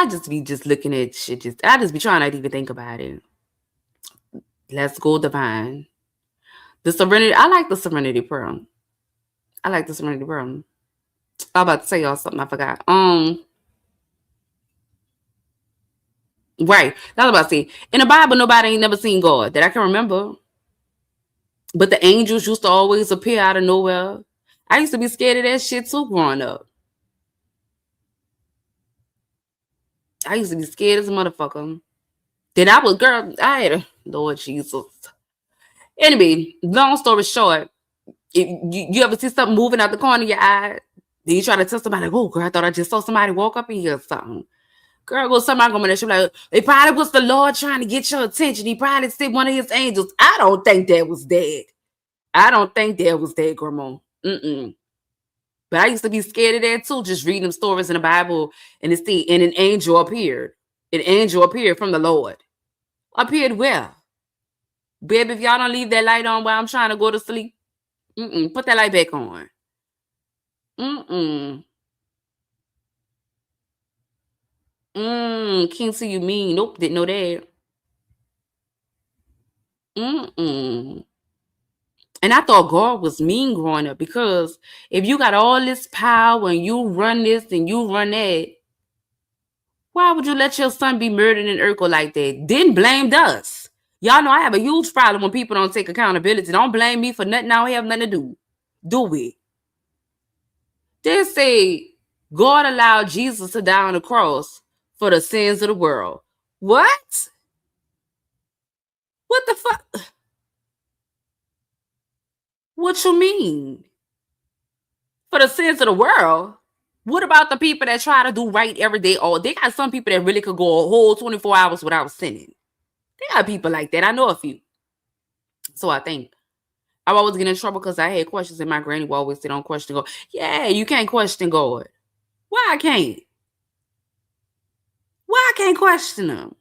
just be looking at shit. I just be trying not to even think about it. Let's go divine. The serenity. I like the serenity prayer. I'm about to tell y'all something I forgot. Right. That's what I was about to say. In the Bible, nobody ain't never seen God that I can remember. But the angels used to always appear out of nowhere. I used to be scared of that shit too growing up. I used to be scared as a motherfucker. Then I was, girl, I had a Lord Jesus. Anyway, long story short, you ever see something moving out the corner of your eye? Then you try to tell somebody, like, oh, girl, I thought I just saw somebody walk up in here or something. Girl, go somebody come in there, she be like, it probably was the Lord trying to get your attention. He probably sent one of his angels. I don't think that was that. Grandma. But I used to be scared of that too, just reading them stories in the Bible and an angel appeared. An angel appeared from the Lord. Appeared where? Baby, if y'all don't leave that light on while I'm trying to go to sleep, put that light back on. Can't see you mean. Nope, didn't know that. And I thought God was mean growing up because if you got all this power and you run this and you run that, why would you let your son be murdered in Urkel like that? Then blamed us. Y'all know I have a huge problem when people don't take accountability. Don't blame me for nothing I don't have nothing to do. Do it. They say God allowed Jesus to die on the cross for the sins of the world. What? What the fuck? What you mean? For the sins of the world? What about the people that try to do right every day? Oh, they got some people that really could go a whole 24 hours without sinning. They got people like that. I know a few. So I think I always get in trouble because I had questions and my granny would always say, don't question God. Yeah, you can't question God. Why I can't? Why I can't question him?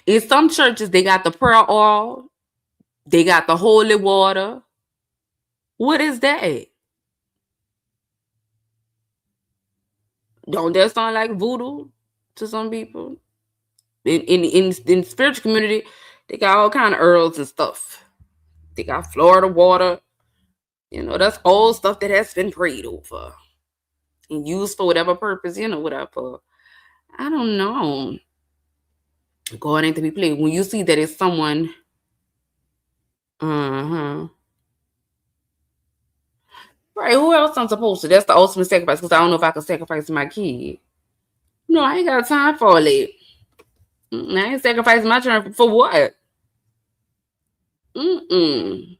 In some churches, they got the prayer oil. They got the holy water. What is that? Don't that sound like voodoo to some people? In spiritual community, they got all kind of herbs and stuff. They got Florida water. You know, that's all stuff that has been prayed over and used for whatever purpose, whatever. I don't know. God ain't to be played. When you see that it's someone, right? Who else I'm supposed to? That's the ultimate sacrifice because I don't know if I can sacrifice my kid. No, I ain't got time for it. I ain't sacrificing my turn for what? Mm-mm.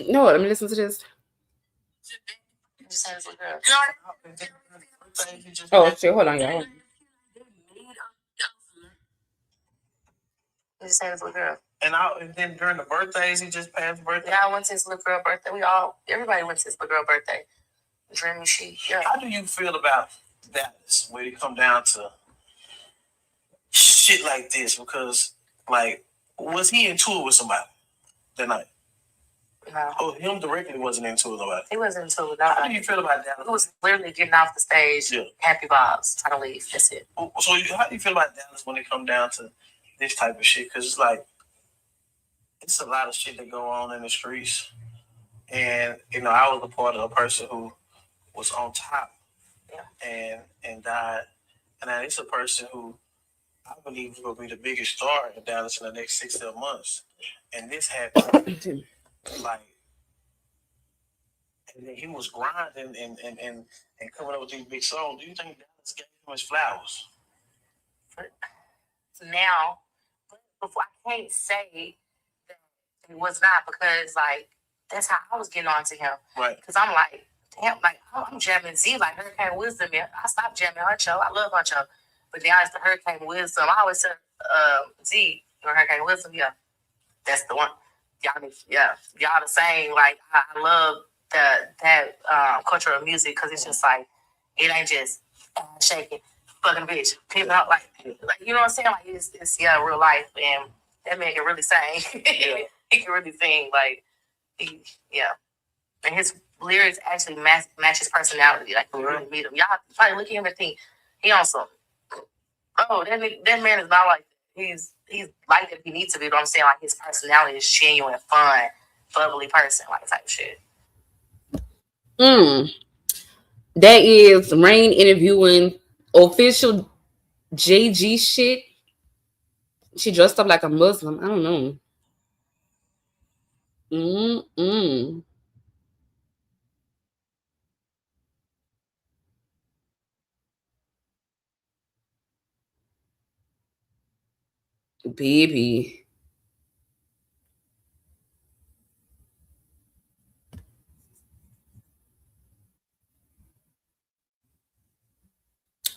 No, let me listen to this. Just had his little girl. Oh shit, hold on, y'all. He just had his little girl. And then during the birthdays, he just passed birthday. Yeah, I went to his little girl birthday. Everybody went to his little girl birthday. Dreamy she. Yeah. How do you feel about Dallas when it come down to shit like this? Because, like, was he in tour with somebody that night? No. Oh, him directly wasn't into it about it. He wasn't into it with nobody. How do you feel about Dallas? He was literally getting off the stage, happy vibes, trying to leave. That's it. So how do you feel about Dallas when it come down to this type of shit? Because it's like, it's a lot of shit that go on in the streets. And, I was a part of a person who was on top and died. And now it's a person who I believe will be the biggest star in Dallas in the next 6 to 7 months. And this happened like, and then he was grinding and coming up with these big songs. Do you think Dallas gave him his flowers? Now, before I can't say that it was not, because like that's how I was getting on to him. Right. Because I'm like, damn, like I'm jamming Z like Hurricane Wisdom. Man. I stopped jamming Huncho. I love Huncho. But now it's the Hurricane Wisdom. I always said Z or Hurricane Wisdom, yeah. That's the one. Y'all the same. Like I love that culture of music, because it's just like it ain't just shaking, fucking bitch, people out like you know what I'm saying? Like it's real life, and that man can really sing. Yeah. He can really sing. Like and his lyrics actually match his personality. Like when you really meet him, y'all probably look at him and think he on some. Oh, that man is not like that. He's like that if he needs to be. But I'm saying like his personality is genuine, fun, bubbly person, like type shit. That is Rain interviewing official JG shit. She dressed up like a Muslim. I don't know. Baby.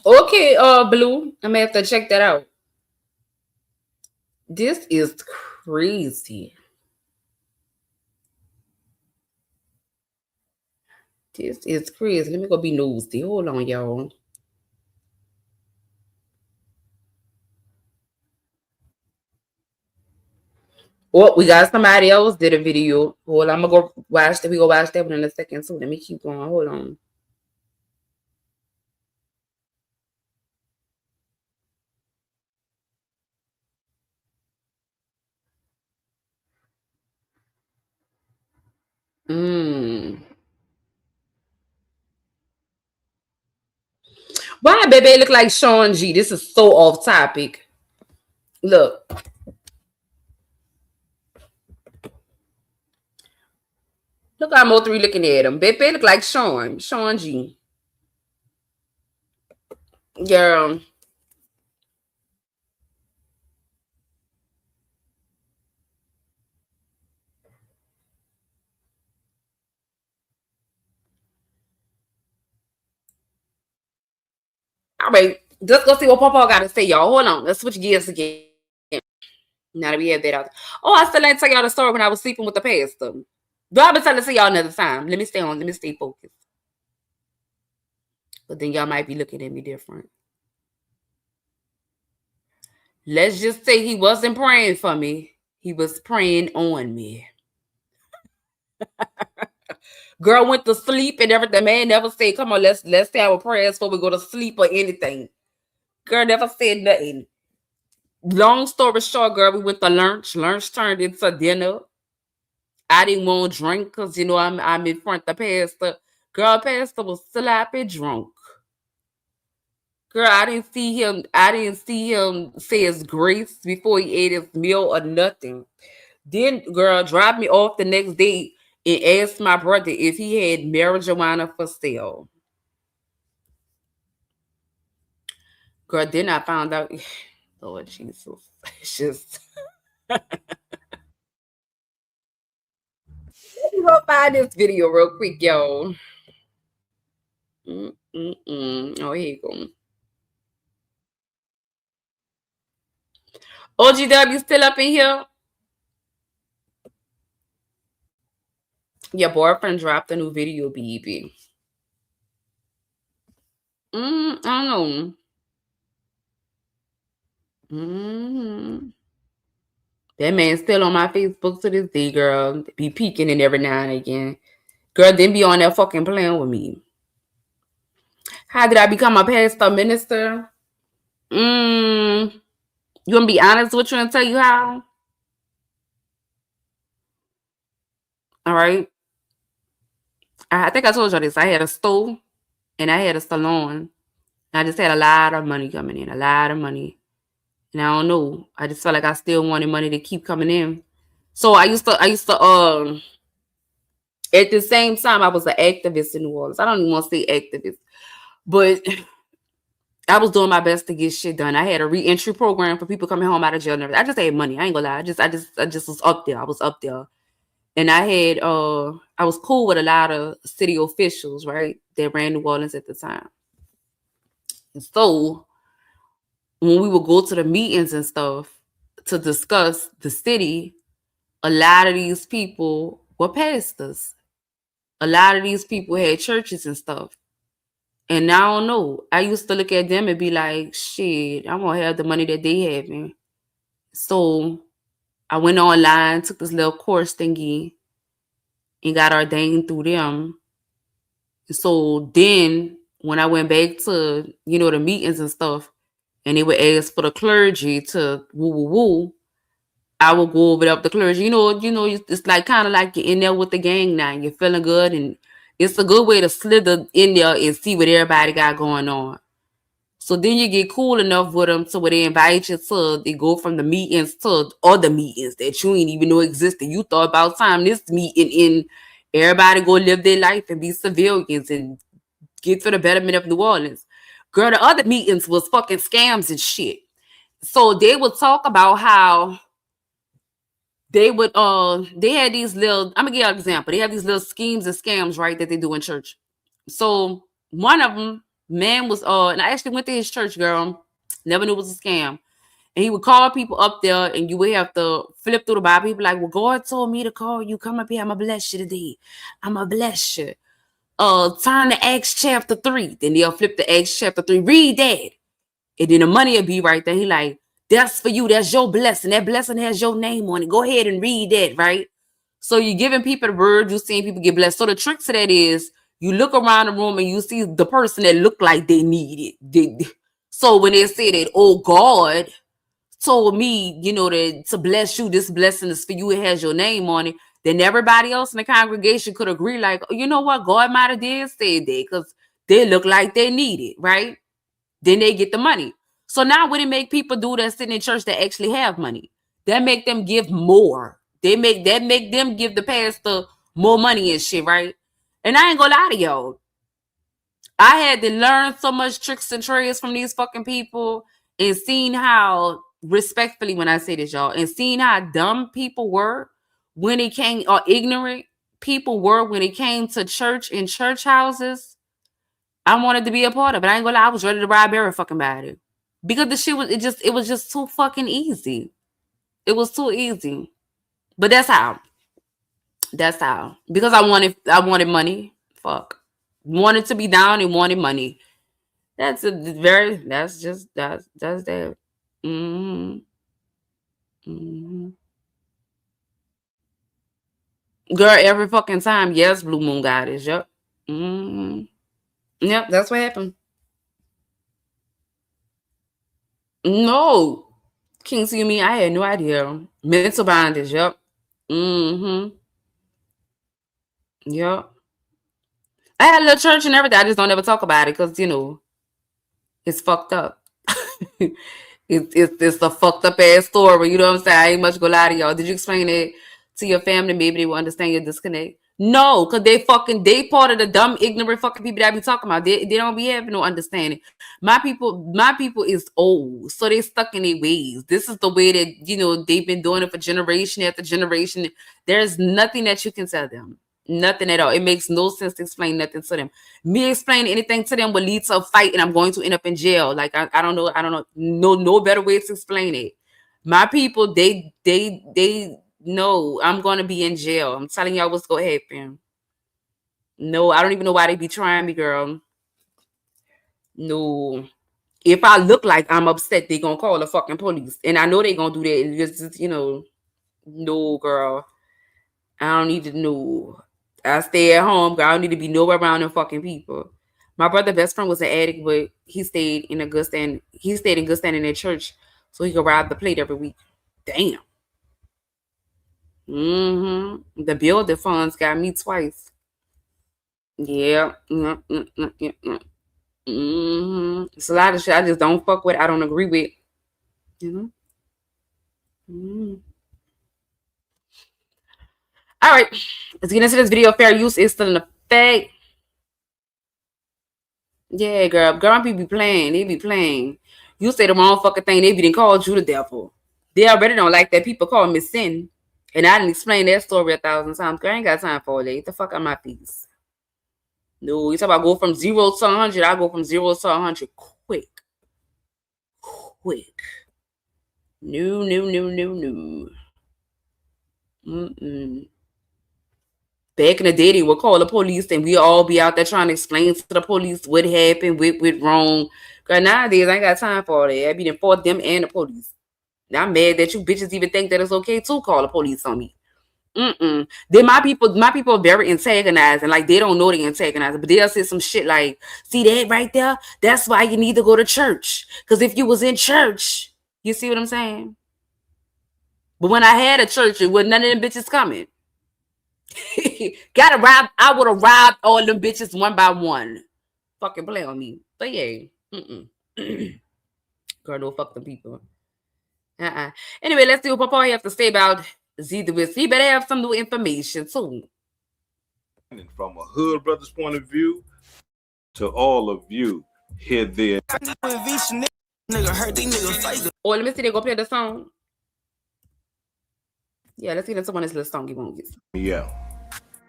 Okay, Blue. I'm gonna have to check that out. This is crazy. This is crazy. Let me go be nosy. Hold on, y'all. Oh, we got somebody else did a video. Hold on, I'm gonna go watch that. We go watch that one in a second. So let me keep going. Hold on. Why baby look like Sean G? This is so off topic. Look. Look how Mo3 looking at him. Baby look like Sean G. Girl. All right. Let's go see what Papa got to say, y'all. Hold on. Let's switch gears again. Now that we have that out. Oh, I still ain't tell y'all the story when I was sleeping with the pastor. But I'll be telling to y'all another time. Let me stay on. Let me stay focused. But then y'all might be looking at me different. Let's just say he wasn't praying for me. He was praying on me. Girl went to sleep and everything. Man never said, come on, let's say our prayers before we go to sleep or anything. Girl never said nothing. Long story short, girl, we went to lunch. Lunch turned into dinner. I didn't want to drink because, I'm in front of the pastor. Girl, pastor was sloppy drunk. Girl, I didn't see him. I didn't see him say his grace before he ate his meal or nothing. Then, girl, dropped me off the next day and asked my brother if he had marijuana for sale. Girl, then I found out, Lord Jesus, it's just me go find this video real quick, yo. Oh, here you go. OGW still up in here? Your boyfriend dropped a new video, baby. I don't know. That man's still on my Facebook to this day, girl. Be peeking in every now and again. Girl, then be on that fucking playing with me. How did I become a pastor minister? You want to be honest with you and tell you how? All right. I think I told you this. I had a store and I had a salon. I just had a lot of money coming in, a lot of money. And I don't know. I just felt like I still wanted money to keep coming in. So I used to at the same time, I was an activist in New Orleans. I don't even want to say activist, but I was doing my best to get shit done. I had a re-entry program for people coming home out of jail and everything. I just had money. I ain't gonna lie. I just was up there. I was up there. And I was cool with a lot of city officials, right? That ran New Orleans at the time. And so when we would go to the meetings and stuff to discuss the city, a lot of these people were pastors. A lot of these people had churches and stuff. And I don't know. I used to look at them and be like, shit, I'm going to have the money that they having. So I went online, took this little course thingy, and got ordained through them. So then when I went back to, the meetings and stuff, and they would ask for the clergy to woo, I would go over there with the clergy. It's like kind of like you're in there with the gang now. You're feeling good, and it's a good way to slither in there and see what everybody got going on. So then you get cool enough with them to where they invite you to, they go from the meetings to other meetings that you ain't even know existed. You thought about time this meeting in, everybody go live their life and be civilians and get for the betterment of New Orleans. Girl, the other meetings was fucking scams and shit. So they would talk about how they would, they had these little, I'm gonna give you an example. They have these little schemes and scams, right, that they do in church. So one of them, man was, and I actually went to his church, girl. Never knew it was a scam. And he would call people up there, and you would have to flip through the Bible. He'd be like, well, God told me to call you. Come up here. I'm going to bless you today. I'm going to bless you. Turn to Acts chapter 3. Then they'll flip to Acts chapter 3. Read that. And then the money will be right there. He like, that's for you. That's your blessing. That blessing has your name on it. Go ahead and read that, right? So you're giving people the word. You're seeing people get blessed. So the trick to that is you look around the room and you see the person that looked like they need it. So when they say that, oh, God told me, that to bless you, this blessing is for you. It has your name on it. Then everybody else in the congregation could agree like, oh, you know what? God might have did say that because they look like they need it, right? Then they get the money. So now what it make people do that sitting in church that actually have money? That make them give more. That make them give the pastor more money and shit, right? And I ain't gonna lie to y'all. I had to learn so much tricks and trades from these fucking people and seeing how, respectfully when I say this, y'all, and seeing how dumb people were when it came, or ignorant people were when it came to church and church houses. I wanted to be a part of it. I ain't gonna lie, I was ready to ride every fucking body. Because the shit was, it was just too fucking easy. It was too easy. But that's how. That's how. Because I wanted money. Fuck. Wanted to be down and wanted money. That's that. Girl, every fucking time. Yes, Blue Moon Goddess. Yep. Yep, that's what happened. No. King, see me, I had no idea. Mental bondage, yep. Yep. I had a little church and everything. I just don't ever talk about it because, it's fucked up. It's a fucked up ass story. You know what I'm saying? I ain't much gonna lie to y'all. Did you explain it to your family? Maybe they will understand your disconnect. No, because they part of the dumb, ignorant fucking people that I be talking about. They don't be having no understanding. My people is old, so they stuck in their ways. This is the way that, they've been doing it for generation after generation. There's nothing that you can tell them. Nothing at all. It makes no sense to explain nothing to them. Me explaining anything to them will lead to a fight, and I'm going to end up in jail. Like I don't know. I don't know. No better way to explain it. My people, they know I'm going to be in jail. I'm telling y'all what's going to happen. No, I don't even know why they be trying me, girl. No. If I look like I'm upset, they gonna call the fucking police. And I know they gonna do that. It's just, no, girl. I don't need to know. I stay at home, girl. I don't need to be nowhere around them fucking people. My brother's best friend was an addict, but he stayed in a good stand. He stayed in good standing in church so he could ride the plate every week. Damn. The building funds got me twice. Yeah. It's a lot of shit I just don't fuck with. I don't agree with. All right, let's get into this video. Fair use is still in effect. Yeah, girl, people be playing. They be playing. You say the wrong fucking thing, they be done called you the devil. They already don't like that people call me sin. And I didn't explain that story 1,000 times. Girl, I ain't got time for it. Get the fuck out my face. No, you talk about go from 0 to 100. I go from 0 to 100 quick. No. Back in the day, they would call the police and we all be out there trying to explain to the police what happened, what wrong. Girl, nowadays, I ain't got time for that. I be done fought them and the police. Now I'm mad that you bitches even think that it's okay to call the police on me. Then my people are very antagonizing. Like, they don't know they antagonizing, but they'll say some shit like, see that right there? That's why you need to go to church. Because if you was in church, you see what I'm saying? But when I had a church, it wasn't none of them bitches coming. Gotta rob. I would have robbed all them bitches one by one. Fucking play on me. But yeah. Girl, don't fuck them people. Anyway, let's see what Papa have to say about Z the West. He better have some new information too. From a hood brother's point of view to all of you here, there. Oh, let me see. They go play the song. Yeah, let's get into one of this little song you won't get. Yeah.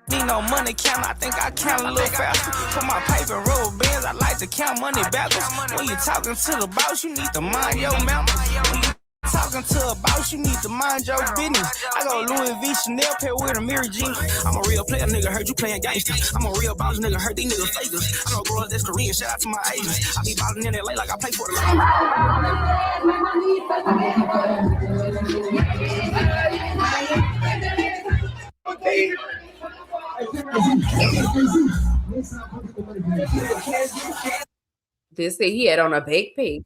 Need no money count, I think I count a little faster. For my paper and roll bands, I like to count money backwards. When you talking to the boss, you need to mind your mouth. When you talking to a boss, you need to mind your business. I go Louis V, Chanel, pair with a Mary Jean. I'm a real player, nigga, heard you playing gangster. I'm a real boss, nigga, heard these niggas fakers. I know girls that's Korean, shout out to my agents. I be ballin' in LA like I play for the They say he had on a baked pig.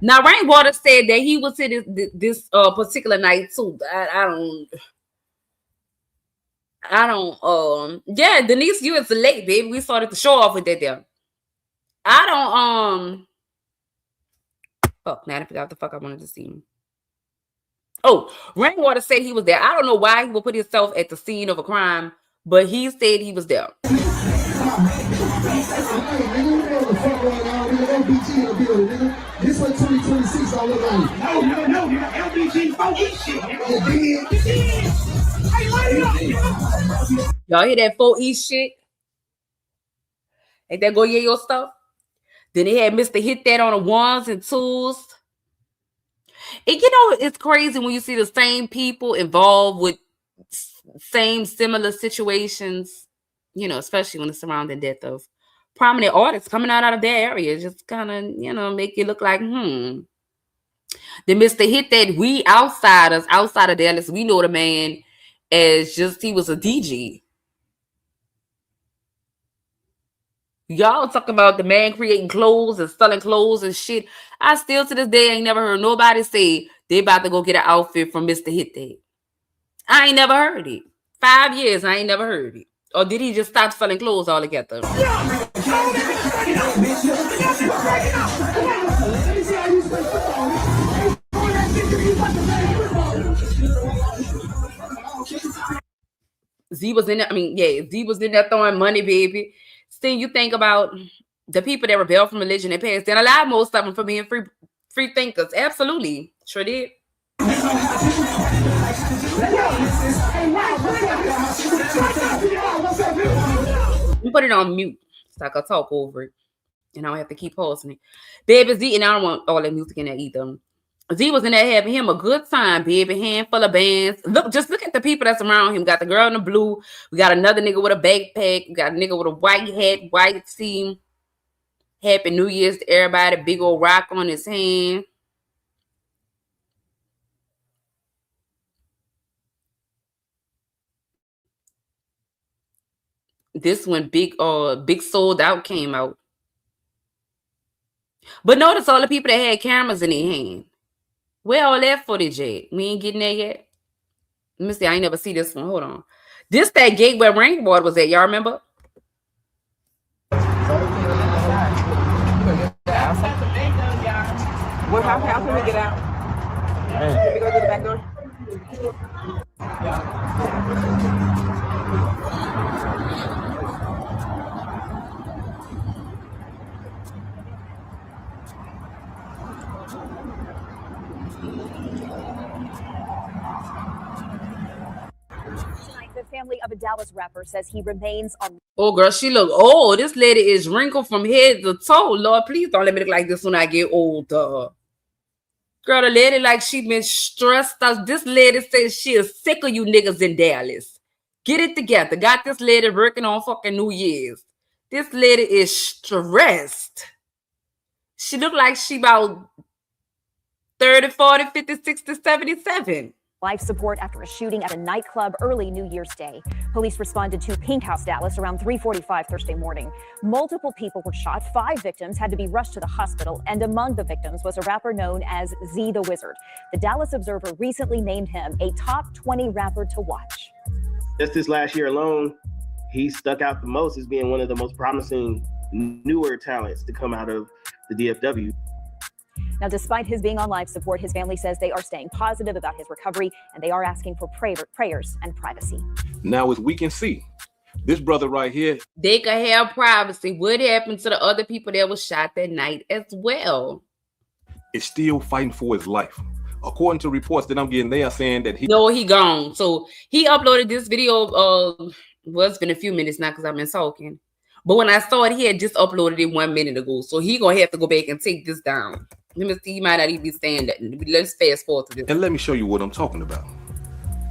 Now, Rainwater said that he was here this particular night too. I don't. Yeah, Denise, you was late, baby. We started to show off with that there. I don't. Fuck, now I forgot what the fuck I wanted to see. Oh, Rainwater said he was there. I don't know why he would put himself at the scene of a crime, but he said he was there. This what 2026 all about. No, LBG shit. Y'all hear that 4E shit? Ain't that go your stuff? Then they had Mr. Hit That on the ones and twos. And it's crazy when you see the same people involved with similar situations, especially when it's surrounding death of prominent artists coming out of their area. Just kind of, make it look like, Then Mr. Hit That, we outsiders, outside of Dallas, we know the man as just, he was a DJ. Y'all talk about the man creating clothes and selling clothes and shit. I still to this day ain't never heard nobody say they about to go get an outfit from Mr. Hit That. I ain't never heard it. 5 years, I ain't never heard it. Or did he just stop selling clothes altogether? Z was in there. Z was in there throwing money, baby. Still, you think about the people that rebel from religion and passed, and a lot most of them for being free thinkers. Absolutely. Sure did. You put it on mute so I can talk over it. And I don't have to keep pausing it. Baby Z, and I don't want all that music in there either. Z was in there having him a good time, baby. Handful of bands. Just look at the people that's around him. Got the girl in the blue. We got another nigga with a backpack. We got a nigga with a white hat, white tee. Happy New Year's to everybody. Big old rock on his hand. This when Big Sold Out came out. But notice all the people that had cameras in their hand. Where all that footage at? We ain't getting there yet. Let me see. I ain't never see this one. Hold on. This that gate where Rainwater was at. Y'all remember? Well, how can we get out? Can we go to the back door? The family of a Dallas rapper says he remains on. Oh, girl, she look old. This lady is wrinkled from head to toe. Lord, please don't let me look like this when I get older. Girl, the lady like she been stressed out. This lady says she is sick of you niggas in Dallas. Get it together. Got this lady working on fucking New Year's. This lady is stressed. She look like she about 30, 40, 50, 60, 77. Life support after a shooting at a nightclub early New Year's Day. Police responded to Pink House, Dallas around 3:45 Thursday morning. Multiple people were shot. 5 victims had to be rushed to the hospital, and among the victims was a rapper known as Z the Wizard. The Dallas Observer recently named him a top 20 rapper to watch. Just this last year alone, he stuck out the most as being one of the most promising newer talents to come out of the DFW. Now, despite his being on life support, his family says they are staying positive about his recovery, and they are asking for prayers and privacy. Now, as we can see, this brother right here, they can have privacy. What happened to the other people that was shot that night as well? Is still fighting for his life. According to reports that I'm getting, they are saying that he gone. So he uploaded this video. Well, it's been a few minutes now because I've been talking. But when I saw it, he had just uploaded it 1 minute ago. So he gonna have to go back and take this down. Let me see. He might not even be saying that. Let's fast forward to this. And let me show you what I'm talking about.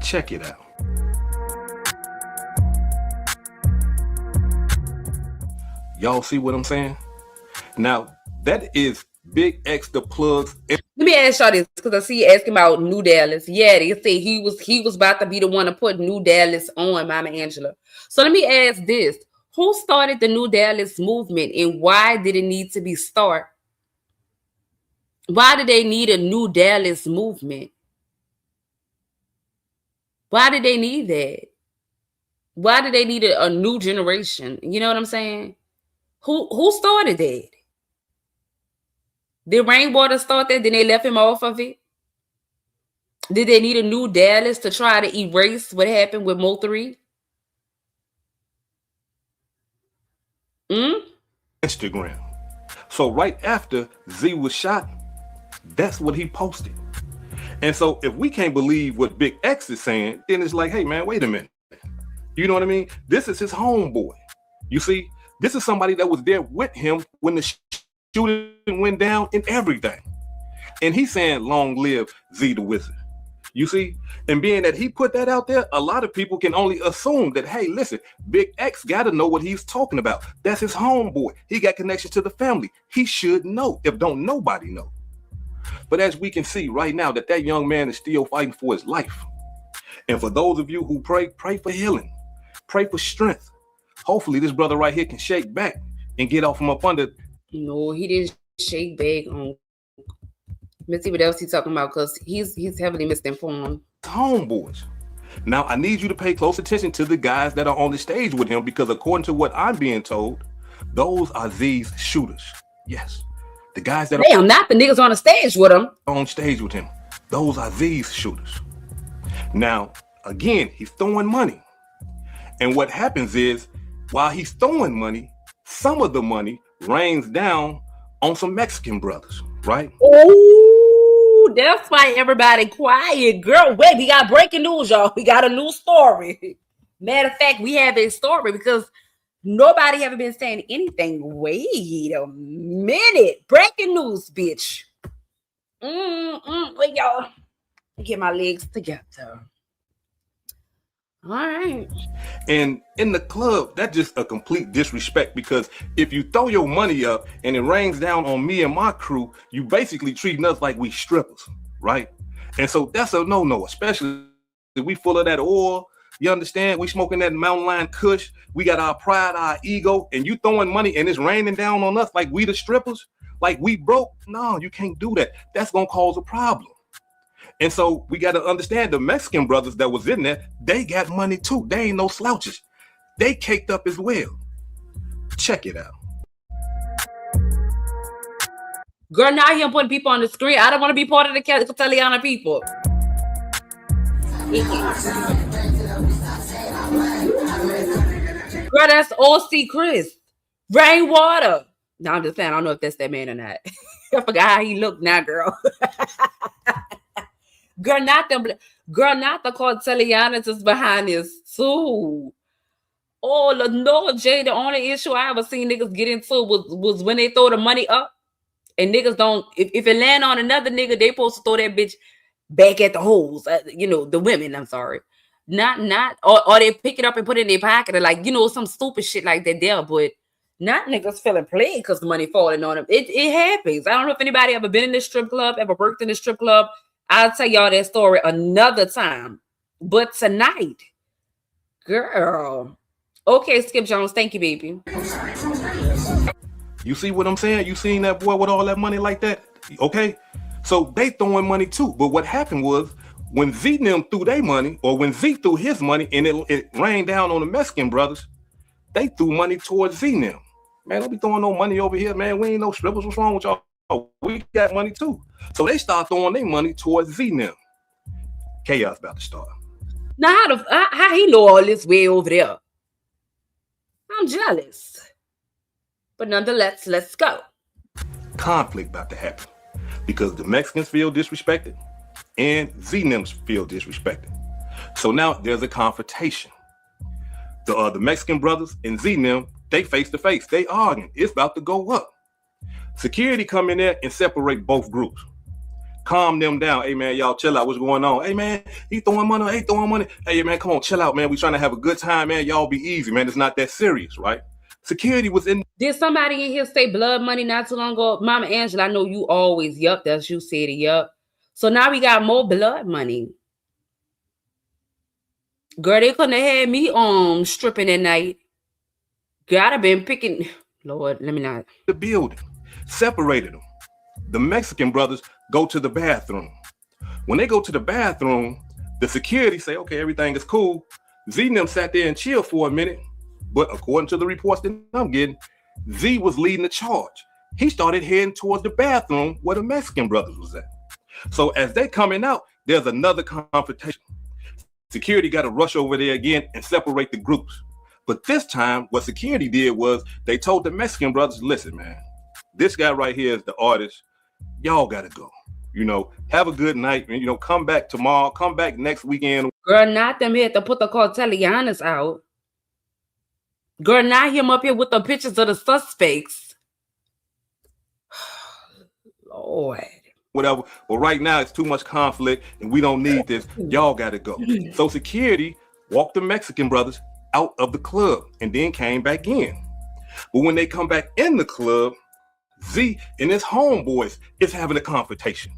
Check it out. Y'all see what I'm saying? Now, that is Big X the plugs. Let me ask y'all this, because I see you asking about New Dallas. Yeah, they say he was about to be the one to put New Dallas on Mama Angela. So let me ask this. Who started the New Dallas movement, and why did it need to be started? Why did they need a New Dallas movement? Why did they need that? Why did they need a new generation? You know what I'm saying? Who started that? Did Rainwater start that? Then they left him off of it? Did they need a New Dallas to try to erase what happened with Mo 3? Instagram. So right after Z was shot, that's what he posted. And so if we can't believe what Big X is saying, then it's like, hey man, wait a minute. You know what I mean? This is his homeboy. You see, this is somebody that was there with him when the shooting went down and everything. And he's saying, long live Z the Wizard. You see? And being that he put that out there, a lot of people can only assume that, hey, listen, Big X got to know what he's talking about. That's his homeboy. He got connection to the family. He should know, if don't nobody know. But as we can see right now, that young man is still fighting for his life. And for those of you who pray for healing, pray for strength. Hopefully this brother right here can shake back and get off from up under. No, he didn't shake back on. Let's see what else he's talking about, because he's heavily misinformed. Homeboys. Now, I need you to pay close attention to the guys that are on the stage with him, because according to what I'm being told, those are these shooters. Yes. The guys that are not the niggas on the stage with him. On stage with him. Those are these shooters. Now, again, he's throwing money. And what happens is, while he's throwing money, some of the money rains down on some Mexican brothers. right? Oh, that's why everybody quiet. Girl, wait, we got breaking news, y'all. We got a new story. Matter of fact, we have a story because nobody ever been saying anything. Wait a minute. Breaking news, bitch. Wait, y'all. Get my legs together. All right. And in the club, that's just a complete disrespect, because if you throw your money up and it rains down on me and my crew, you basically treating us like we strippers, right? And so that's a no-no, especially if we full of that oil. You understand? We smoking that Mountain Lion Kush. We got our pride, our ego, and you throwing money and it's raining down on us like we the strippers, like we broke. No, you can't do that. That's gonna cause a problem. And so we got to understand the Mexican brothers that was in there, they got money too. They ain't no slouches. They caked up as well. Check it out. Girl, now you're putting people on the screen. I don't want to be part of the Italiana people. Girl, that's OC Chris. Rainwater. No, I'm just saying, I don't know if that's that man or not. I forgot how he looked now, girl. Girl, not the Cortelianas is behind this too. Oh, no, Jay, the only issue I ever seen niggas get into was when they throw the money up and niggas don't, if it land on another nigga, they supposed to throw that bitch back at the holes. The women, I'm sorry. Or they pick it up and put it in their pocket or like, some stupid shit like that there, but not niggas feeling played because the money falling on them. It happens. I don't know if anybody ever been in this strip club, ever worked in the strip club. I'll tell y'all that story another time. But tonight, girl. Okay, Skip Jones. Thank you, baby. You see what I'm saying? You seen that boy with all that money like that? Okay? So they throwing money too. But what happened was when Z and them threw their money, or when Z threw his money and it rained down on the Mexican brothers, they threw money towards Z and them. Man, don't be throwing no money over here, man. We ain't no strippers. What's wrong with y'all? We got money too. So they start throwing their money towards Z now. Chaos about to start. Now, how he know all this way over there? I'm jealous. But nonetheless, let's go. Conflict about to happen because the Mexicans feel disrespected and Z-Nims feel disrespected. So now there's a confrontation. The Mexican brothers and Z-Nim, they face to face. They arguing. It's about to go up. Security come in there and separate both groups. Calm them down. Hey, man, y'all chill out. What's going on? Hey, man, he throwing money. Hey, throwing money. Hey, man, come on, chill out, man. We trying to have a good time, man. Y'all be easy, man. It's not that serious, right? Security was in. Did somebody in here say blood money not too long ago? Mama Angela, I know you always, yup, that's you said it, yup. So now we got more blood money. Girl, they couldn't have had me stripping at night. Gotta been picking. Lord, let me not. The building separated them. The Mexican brothers go to the bathroom. When they go to the bathroom, the security say, okay, everything is cool. Z and them sat there and chilled for a minute. But according to the reports that I'm getting, Z was leading the charge. He started heading towards the bathroom where the Mexican brothers was at. So as they coming out, there's another confrontation. Security got to rush over there again and separate the groups. But this time, what security did was they told the Mexican brothers, listen, man, this guy right here is the artist. Y'all got to go. Have a good night. And, come back tomorrow. Come back next weekend. Girl, not them here to put the Cortelianas out. Girl, not him up here with the pictures of the suspects. Lord. Whatever. But right now, it's too much conflict, and we don't need this. Y'all got to go. So security walked the Mexican brothers out of the club and then came back in. But when they come back in the club, Z and his homeboys is having a confrontation.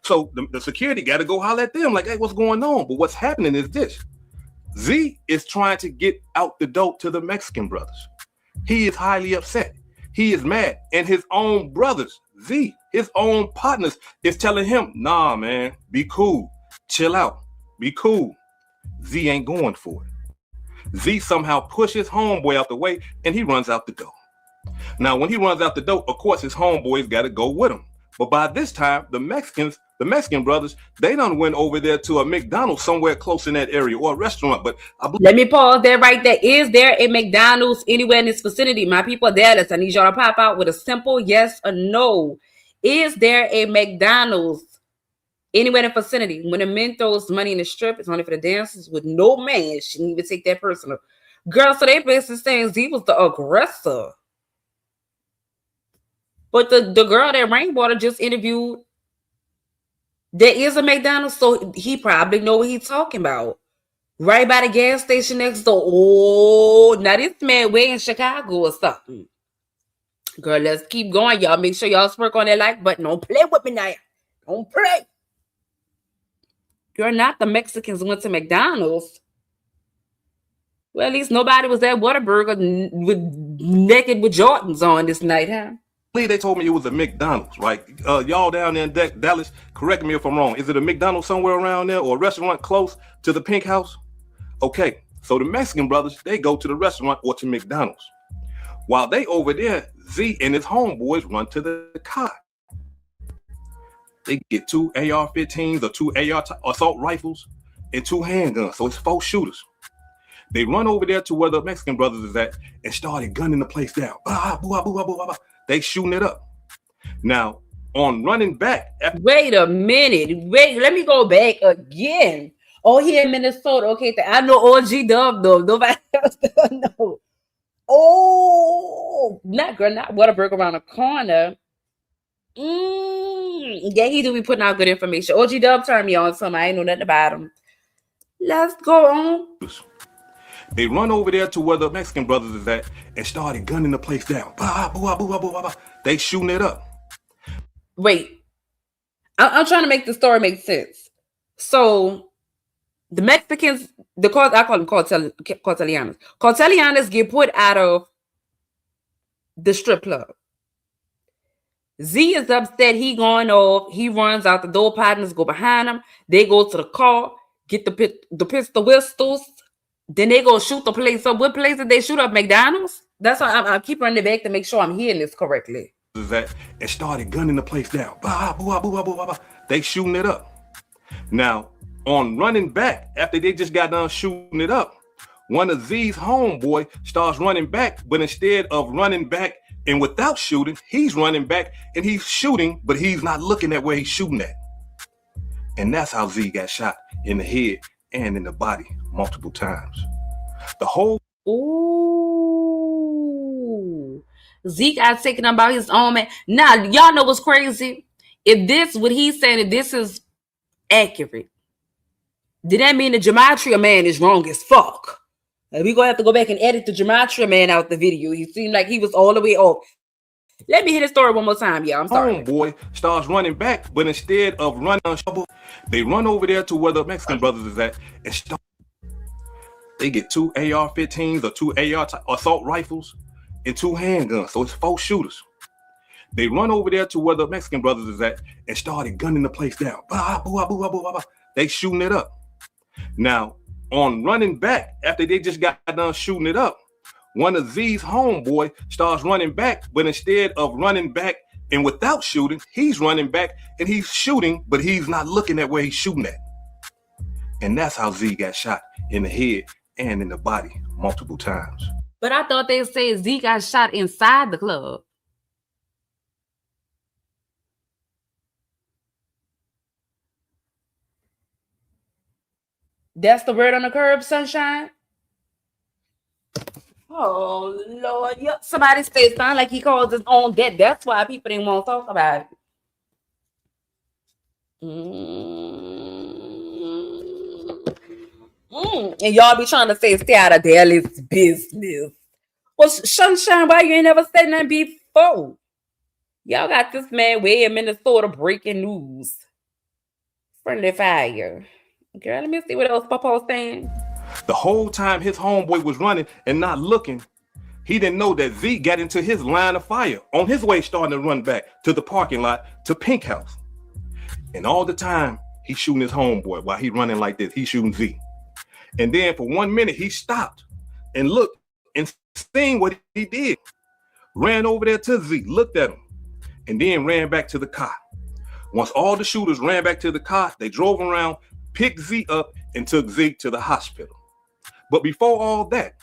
So the security got to go holler at them like, hey, what's going on? But what's happening is this. Z is trying to get out the door to the Mexican brothers. He is highly upset. He is mad. And his own brothers, Z, his own partners, is telling him, nah, man, be cool. Chill out. Be cool. Z ain't going for it. Z somehow pushes homeboy out the way and he runs out the door. Now, when he runs out the door, of course, his homeboys got to go with him. But by this time, the Mexican brothers, they done went over there to a McDonald's somewhere close in that area or a restaurant. But let me pause there right there. Is there a McDonald's anywhere in this vicinity? My people there, I need y'all to pop out with a simple yes or no. Is there a McDonald's anywhere in the vicinity? When a man throws money in the strip, it's only for the dancers with no man. She didn't even take that personal. Girl, so they basically saying Z was the aggressor. But the girl that Rainwater just interviewed, there is a McDonald's, so he probably know what he's talking about. Right by the gas station next door. Oh, now this man way in Chicago or something. Girl, let's keep going, y'all. Make sure y'all work on that like button. Don't play with me now. Don't play. You're not the Mexicans went to McDonald's. Well, at least nobody was at Whataburger naked with Jordans on this night, huh? They told me it was a McDonald's, right? Y'all down there in Dallas, correct me if I'm wrong. Is it a McDonald's somewhere around there or a restaurant close to the Pink House? Okay, so the Mexican brothers, they go to the restaurant or to McDonald's. While they over there, Z and his homeboys run to the car. They get 2 AR-15s or 2 AR assault rifles and 2 handguns, so it's 4 shooters. They run over there to where the Mexican brothers is at and started gunning the place down. They shooting it up. Now, on running back... Wait a minute. Wait, let me go back again. Oh, here in Minnesota. Okay, I know OG Dub, though. Nobody else doesn't know. Oh, not Whataburger around the corner. Yeah, he do be putting out good information. OG Dub turned me on something. I ain't know nothing about him. Let's go on. They run over there to where the Mexican brothers is at and started gunning the place down. They shooting it up. Wait, I'm trying to make the story make sense. So the Mexicans, I call them Cartelianos. Cartelianos get put out of the strip club. Z is upset. He going off. He runs out the door. Partners go behind him. They go to the car, get the pistol whistles. Then they go shoot the place up. What place did they shoot up? McDonald's? That's why I keep running back to make sure I'm hearing this correctly. And started gunning the place down. They shooting it up. Now, on running back, after they just got done shooting it up, one of Z's homeboy starts running back, but instead of running back and without shooting, he's running back and he's shooting, but he's not looking at where he's shooting at. And that's how Z got shot in the head and in the body multiple times. The whole... Ooh. Z got taken about his own man. Now, y'all know what's crazy? If what he's saying, if this is accurate, then that mean the Gematria man is wrong as fuck. We're going to have to go back and edit the Gematria man out the video. He seemed like he was all the way off. Let me hear the story one more time, y'all. I'm sorry. Homeboy starts running back, but instead of running on trouble, they run over there to where the Mexican brothers is at and start. They get 2 AR-15s or 2 AR assault rifles and 2 handguns, so it's 4 shooters. They run over there to where the Mexican brothers is at and started gunning the place down. They shooting it up. Now, on running back, after they just got done shooting it up, one of Z's homeboy starts running back, but instead of running back and without shooting, he's running back and he's shooting, but he's not looking at where he's shooting at. And that's how Z got shot in the head and in the body multiple times. But I thought they said Z got shot inside the club. That's the word on the curb, Sunshine? Oh, Lord. Yep. Somebody said sound like he calls his own debt. That's why people didn't want to talk about it. And y'all be trying to say stay out of Dallas business. Well, Sunshine, why you ain't never said nothing before? Y'all got this man way in Minnesota breaking news. Friendly fire. Girl, let me see what else Papa's saying. The whole time his homeboy was running and not looking, he didn't know that Z got into his line of fire on his way starting to run back to the parking lot to Pink House. And all the time, he's shooting his homeboy while he running like this. He's shooting Z. And then for 1 minute, he stopped and looked and seen what he did. Ran over there to Z, looked at him, and then ran back to the car. Once all the shooters ran back to the car, they drove around, picked Z up, and took Z to the hospital. But before all that,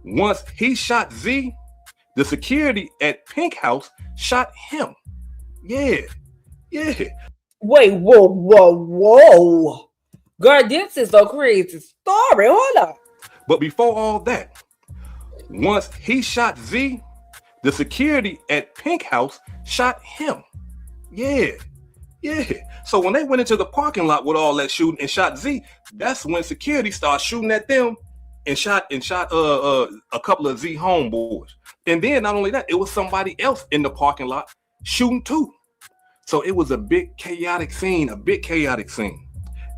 once he shot Z, the security at Pink House shot him. Yeah, yeah. Wait, whoa. Girl, this is a crazy story. Hold up. But before all that, once he shot Z, the security at Pink House shot him. Yeah, yeah. So when they went into the parking lot with all that shooting and shot Z, that's when security started shooting at them and shot a couple of Z homeboys. And then not only that, it was somebody else in the parking lot shooting too. So it was a big chaotic scene.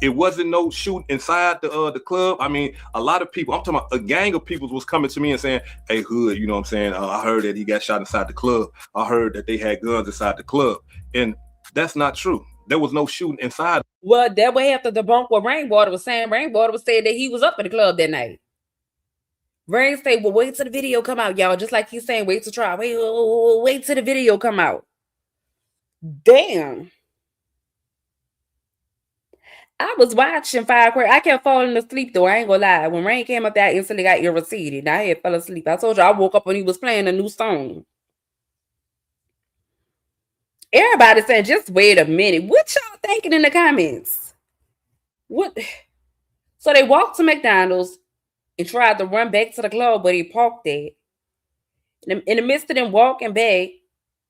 It wasn't no shooting inside the club. I mean, a lot of people, I'm talking about a gang of people was coming to me and saying, hey, Hood, you know what I'm saying? I heard that he got shot inside the club. I heard that they had guns inside the club. And that's not true. There was no shooting inside. Well, that way have to debunk what Rainwater was saying. Rainwater was saying that he was up in the club that night. Rain said, well, wait till the video come out, y'all. Just like he's saying, wait to try. Wait till the video come out. Damn. I was watching Firecracker. I kept falling asleep though. I ain't gonna lie. When Rain came up there, I instantly got irritated. I had fell asleep. I told you I woke up when he was playing a new song. Everybody saying, just wait a minute. What y'all thinking in the comments? What? So they walked to McDonald's and tried to run back to the club, but he parked there. In the midst of them walking back,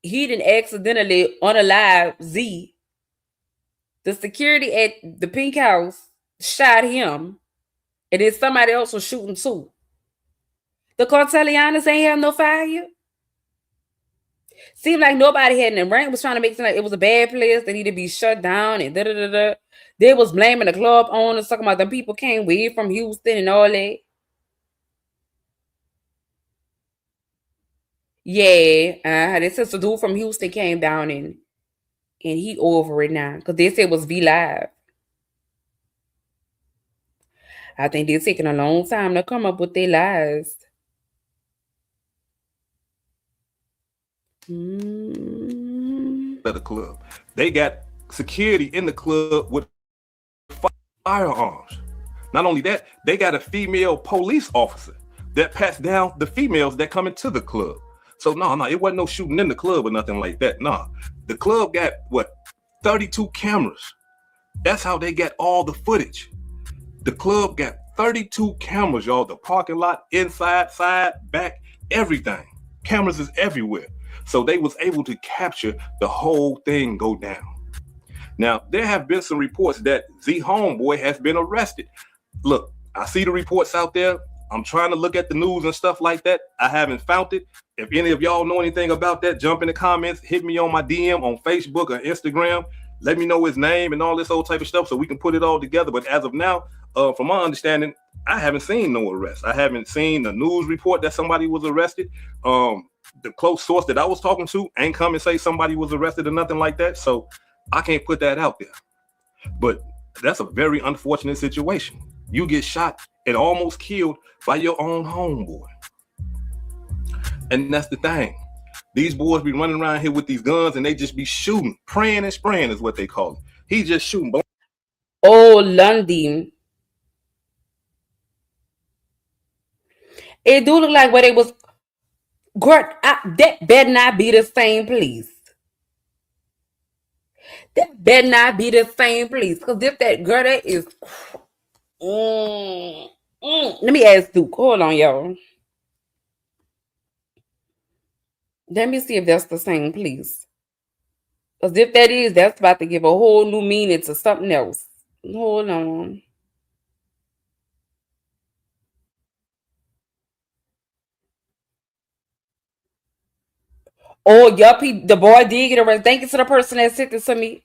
he didn't accidentally unalive Z. The security at the Pink House shot him, and then somebody else was shooting too. The Cartelianas ain't have no fire. Seemed like nobody had, and Rain was trying to make it seem like it was a bad place that needed to be shut down and da. They was blaming the club owners, talking about them people came way from Houston and all that. Yeah, this is a dude from Houston came down and he over it now because they said it was V Live. I think they're taking a long time to come up with their lies. At the club, they got security in the club with firearms. Not only that, they got a female police officer that pats down the females that come into the club. So no, it wasn't no shooting in the club or nothing like that. No, the club got 32 cameras. That's how they got all the footage. The club got 32 cameras, y'all. The parking lot, inside, side, back, everything. Cameras is everywhere. So they was able to capture the whole thing go down. Now, there have been some reports that Z Homeboy has been arrested. Look, I see the reports out there. I'm trying to look at the news and stuff like that. I haven't found it. If any of y'all know anything about that, jump in the comments, hit me on my DM on Facebook or Instagram. Let me know his name and all this old type of stuff so we can put it all together. But as of now, from my understanding, I haven't seen no arrest. I haven't seen a news report that somebody was arrested. The close source that I was talking to ain't come and say somebody was arrested or nothing like that. So I can't put that out there. But that's a very unfortunate situation. You get shot and almost killed by your own homeboy. And that's the thing. These boys be running around here with these guns and they just be shooting. Praying and spraying is what they call it. He just shooting. Oh, London. It do look like what it was. Girl, that better not be the same place. That better not be the same place. Because if that girl, that is. Let me ask Duke. Hold on, y'all. Let me see if that's the same place. Because if that is, that's about to give a whole new meaning to something else. Hold on. Oh, yup, the boy did get arrested. Thank you to the person that sent this to me.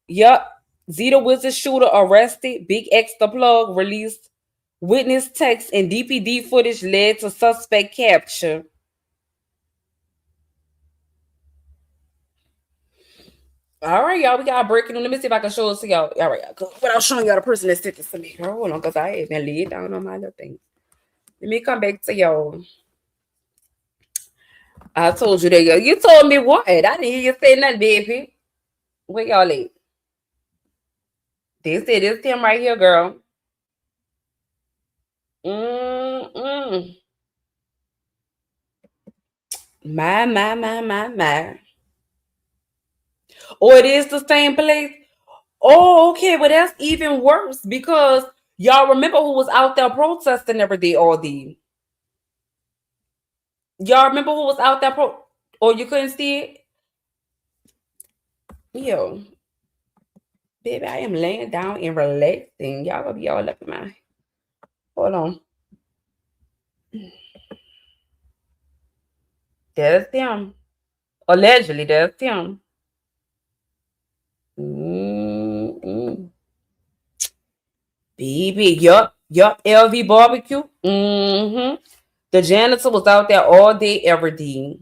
Yup. Zeta Wizard shooter arrested. Big X the plug released. Witness text and DPD footage led to suspect capture. All right, y'all. We got a breaking. Let me see if I can show it to y'all. All right, without showing y'all the person that sent this to me. Hold on, because I ain't been laid down on my little thing. Let me come back to y'all. I told you that. You told me what? I didn't hear you say nothing, baby. Where y'all at? They said it's him right here, girl. My. Or it is the same place. Oh, okay. Well, that's even worse because y'all remember who was out there protesting every day all day. Y'all remember who was out there or you couldn't see it? Yo, baby, I am laying down and relaxing. Y'all gonna be all up in my. Hold on. That's him. Allegedly, that's him. Mm-mm. Baby, yup, LV barbecue. Mm-hmm. The janitor was out there all day, every day.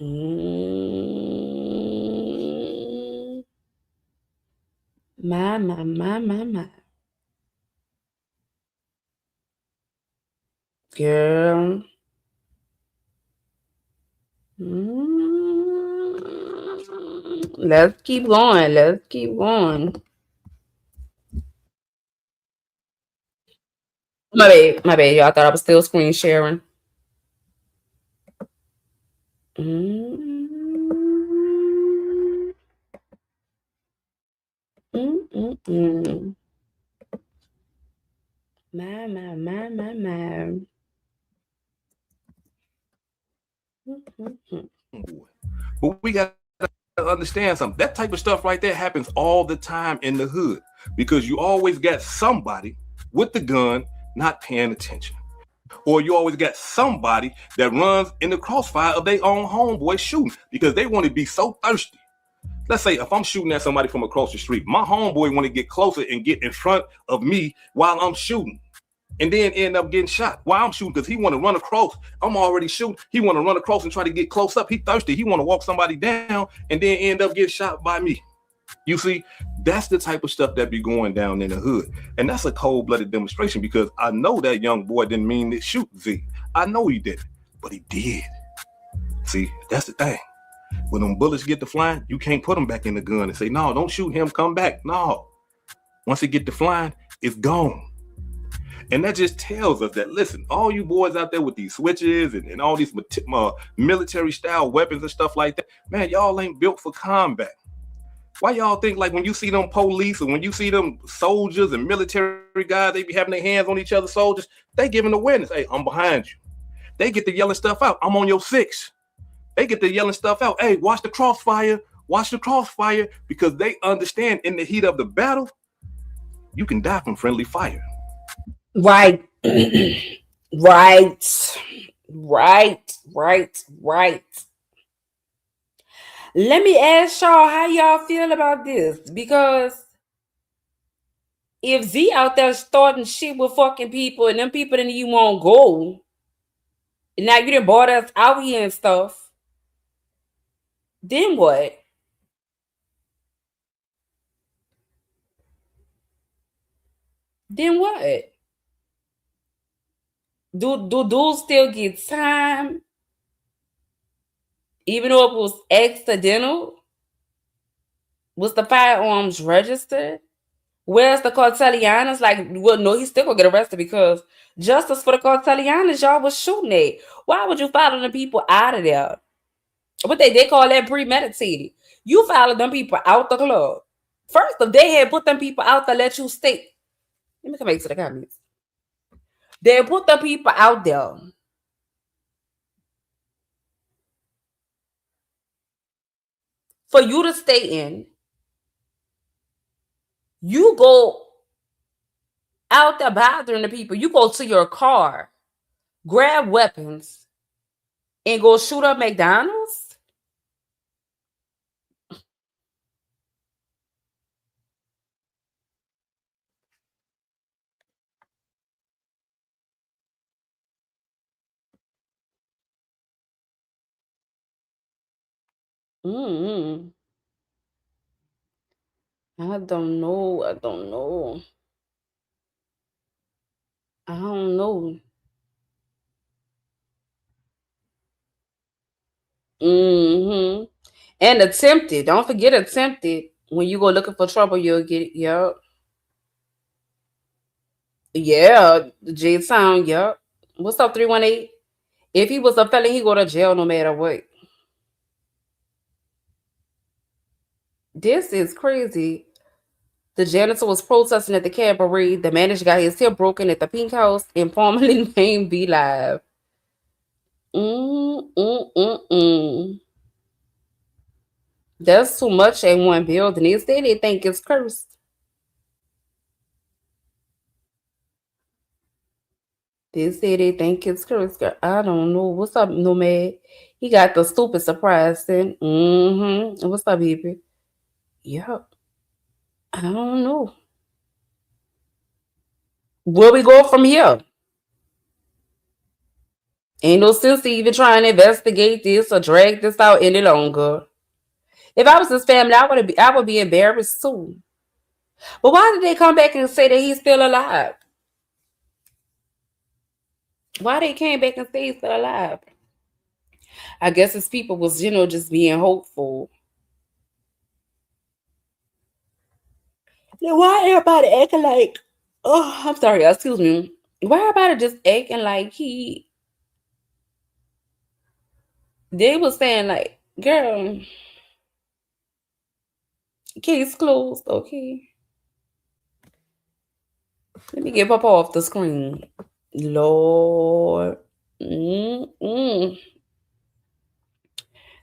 Mm. My. Girl. Let's keep going. Let's keep going. My bad, y'all. I thought I was still screen sharing. Mm. Mm. My. Mm. But we got to understand something. That type of stuff right there happens all the time in the hood because you always got somebody with the gun not paying attention. Or you always got somebody that runs in the crossfire of their own homeboy shooting because they want to be so thirsty. Let's say if I'm shooting at somebody from across the street, my homeboy want to get closer and get in front of me while I'm shooting, and then end up getting shot while I'm shooting because he want to run across. I'm already shooting. He want to run across and try to get close up. He thirsty. He want to walk somebody down and then end up getting shot by me. You see, that's the type of stuff that be going down in the hood. And that's a cold-blooded demonstration because I know that young boy didn't mean to shoot Z. I know he didn't, but he did. See, that's the thing. When them bullets get to flying, you can't put them back in the gun and say, no, don't shoot him, come back. No. Once it get to flying, it's gone. And that just tells us that, listen, all you boys out there with these switches and all these military-style weapons and stuff like that, man, y'all ain't built for combat. Why y'all think like when you see them police or when you see them soldiers and military guys, they be having their hands on each other soldiers, they giving awareness. Hey, I'm behind you. They get to yelling stuff out. I'm on your 6. They get to yelling stuff out. Hey, watch the crossfire. Watch the crossfire because they understand in the heat of the battle, you can die from friendly fire. Right. Right. Right. Let me ask y'all how y'all feel about this because if Z out there starting shit with fucking people and them people then you won't go, and now you done bought us out here and stuff, then what? Then what? Do dudes still get time even though it was accidental? Was the firearms registered? Where's the Cartelianas? Like, well, no, he's still gonna get arrested because justice for the Cartelianas, y'all was shooting at. Why would you follow the people out of there? What they call that premeditated. You followed them people out the club. First, if they had put them people out to let you stay. Let me come back to the comments. They put the people out there for you to stay in. You go out there bothering the people. You go to your car, grab weapons, and go shoot up McDonald's? Mm-hmm. I don't know. I don't know. Mm-hmm. And attempted. Don't forget attempted. When you go looking for trouble, you'll get it. Yup. Yeah. J Town. Yup. What's up, 318? If he was a felon, he go to jail no matter what. This is crazy. The janitor was protesting at the cabaret. The manager got his hip broken at the Pink House and formerly named B Live. Mm, mm, mm, mm. That's too much in one building. They say they think it's cursed. They say they think it's cursed. Girl, I don't know. What's up, Nomad? He got the stupid surprise thing. Mm-hmm. What's up, baby? Yep. I don't know. Where we go from here? Ain't no sense to even trying to investigate this or drag this out any longer. If I was his family, I would be embarrassed too. But why did they come back and say that he's still alive? Why they came back and say he's still alive? I guess his people was, just being hopeful. Then why everybody acting like, oh, I'm sorry, excuse me. Why everybody just acting like they was saying like, girl, case closed, okay. Let me get Papa off the screen. Lord. Mm-mm.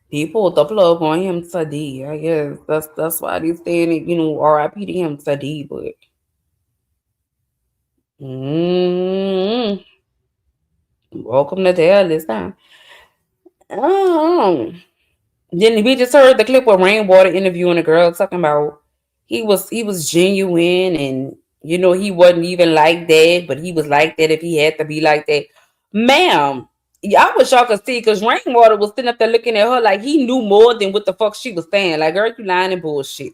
He pulled the plug on him today. I guess that's why they saying, RIP to him today, but mm, welcome to hell this time. Oh. Then we just heard the clip of Rainwater interviewing a girl talking about he was genuine and he wasn't even like that, but he was like that if he had to be like that. Ma'am, I wish y'all could see because Rainwater was sitting up there looking at her like he knew more than what the fuck she was saying. Like, girl, you lying and bullshit.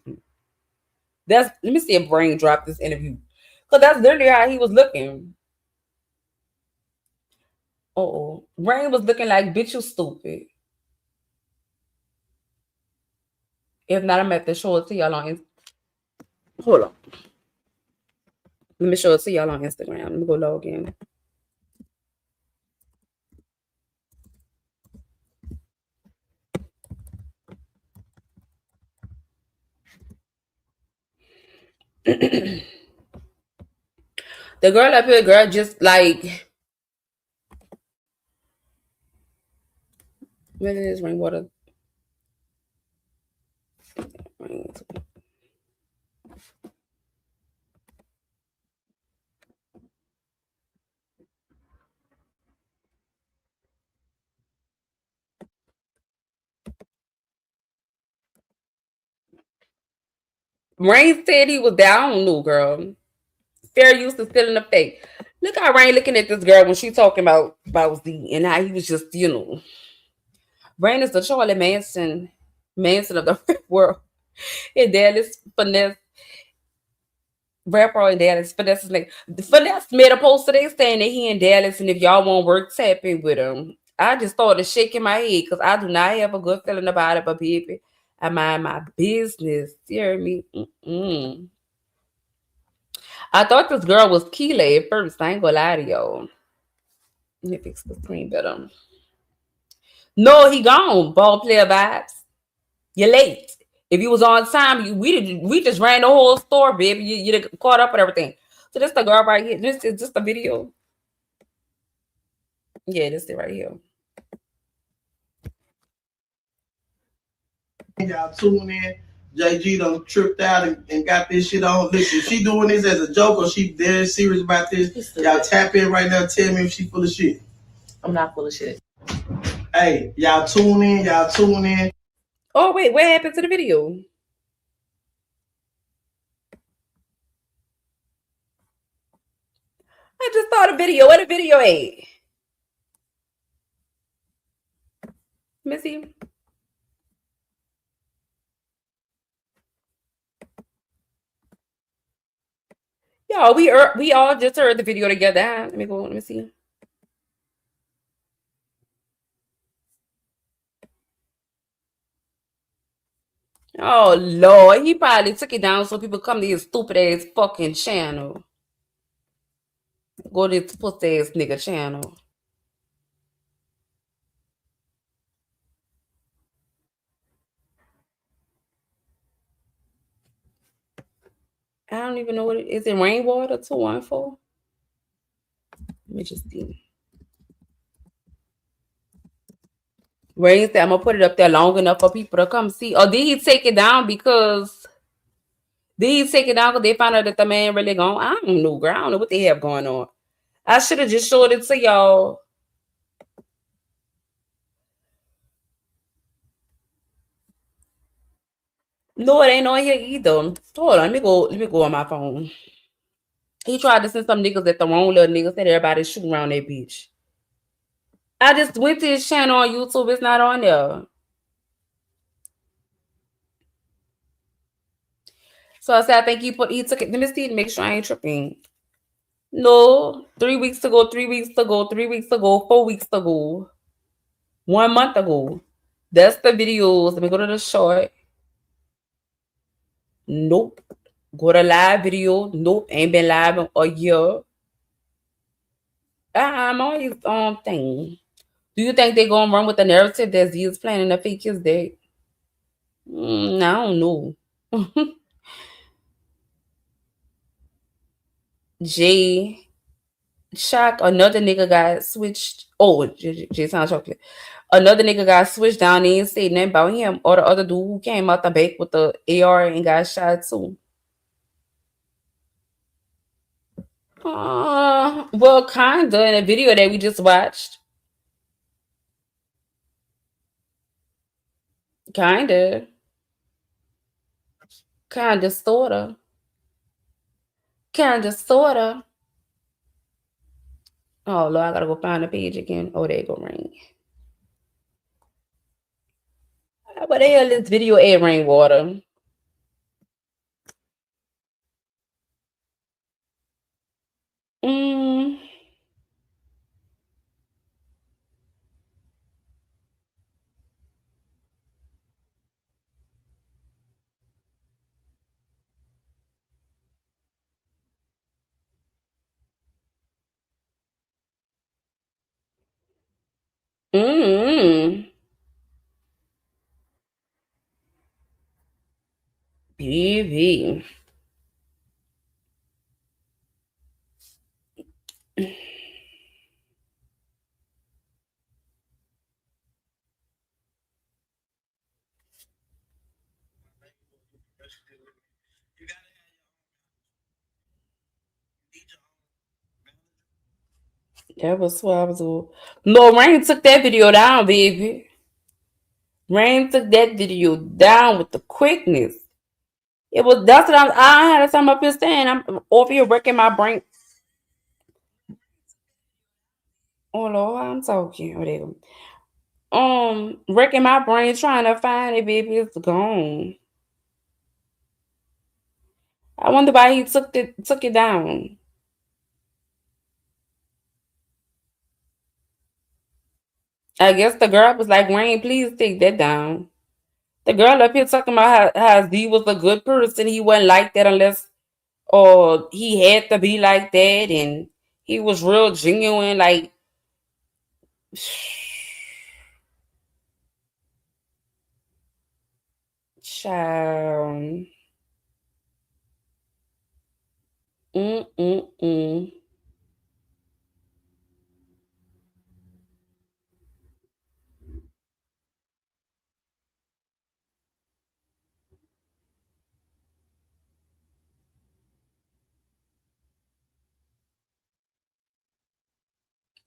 Let me see if Brain dropped this interview. Cause that's literally how he was looking. Oh, Brain was looking like bitch you stupid. If not, I'm at the show it to y'all on hold on. Let me show it to y'all on Instagram. Let me go log in. The girl up here, girl, just like what is Rainwater? Rain said he was down, no girl. Fair used to still in the face. Look how Rain looking at this girl when she talking about Z and how he was just, Rain is the Charlie Manson of the world. And Dallas finesse rapper and Dallas finesse is like finesse made a post today saying that he in Dallas and if y'all won't work, tap in with him. I just started shaking my head because I do not have a good feeling about it, but baby, I mind my business. You hear me? Mm-mm. I thought this girl was Keela at first. I ain't gonna lie to y'all. Let me fix the screen better. No, he gone. Ball player vibes. You're late. If you was on time, we just ran the whole store, baby. You caught up with everything. So this the girl right here. This is just a video. Yeah, this it right here. Y'all tune in. JG done tripped out and got this shit on. Listen, she doing this as a joke or she dead serious about this. Y'all tap in right now. Tell me if she full of shit. I'm not full of shit. Hey, y'all tune in. Y'all tune in. Oh wait, what happened to the video? I just saw the video. Where the video at? Missy. Y'all, we all just heard the video together. Let me go. Let me see. Oh Lord, he probably took it down so people come to his stupid ass fucking channel. Go to this pussy ass nigga channel. I don't even know what it is. It Rainwater 214? Let me just see. Rain said I'm gonna put it up there long enough for people to come see. Or did he take it down because they found out that the man really gone? I don't know, girl. I don't know what they have going on. I should have just showed it to y'all. No, it ain't on here either. Hold on, let me go on my phone. He tried to send some niggas at the wrong little niggas. Said everybody shooting around that bitch. I just went to his channel on YouTube. It's not on there. So I said, I think he took it. Let me see to make sure I ain't tripping. No, 3 weeks ago, 3 weeks ago, 3 weeks ago, 4 weeks ago, 1 month ago. That's the videos. Let me go to the short. Nope. Go to live video. Nope. Ain't been live in a year. I'm on his thing. Do you think they gonna run with the narrative that Z is planning to fake his death? I don't know. Jay Shock, another nigga got switched. Oh, Jay Sound Chocolate. Another nigga got switched down there and said nothing about him. Or the other dude who came out the back with the AR and got shot too. Well, kinda in a video that we just watched. Kinda. Kinda, sorta. Kinda, sorta. Oh, Lord, I gotta go find the page again. Oh, there you go, Rain. What the hell is this video at, Rainwater? Mm. Mm. BV. That was what I was doing. No, Rain took that video down, baby. Rain took that video down with the quickness. That's what I had to up here saying. I'm over here wrecking my brain. Oh Lord, I'm talking. Whatever. Wrecking my brain trying to find it, baby. It's gone. I wonder why he took it down. I guess the girl was like, Rain, please take that down. The girl up here talking about how Z was a good person. He wasn't like that unless or he had to be like that, and he was real genuine. Like, child. Mm-mm-mm.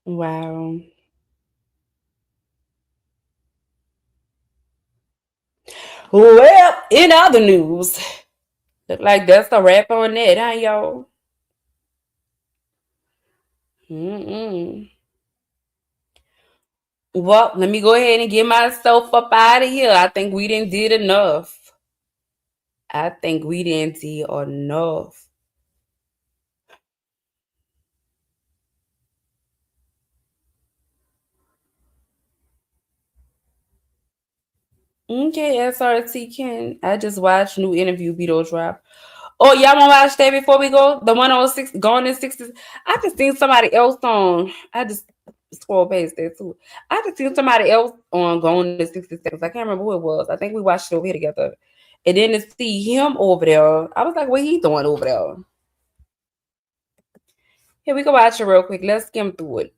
Wow. Well, in other news, look like that's a wrap on that, huh, y'all? Mm-mm. Well, let me go ahead and get myself up out of here. I think we didn't did enough. I think we didn't did enough. Okay, SRT Ken. I just watched new interview video drop. Oh, y'all want to watch that before we go? The 106 going in 60s. I just seen somebody else on. I just scroll past that too. I just seen somebody else on going in 60 seconds. I can't remember who it was. I think we watched it over here together. And then to see him over there, I was like, what he doing over there? Here, we can watch it real quick. Let's skim through it.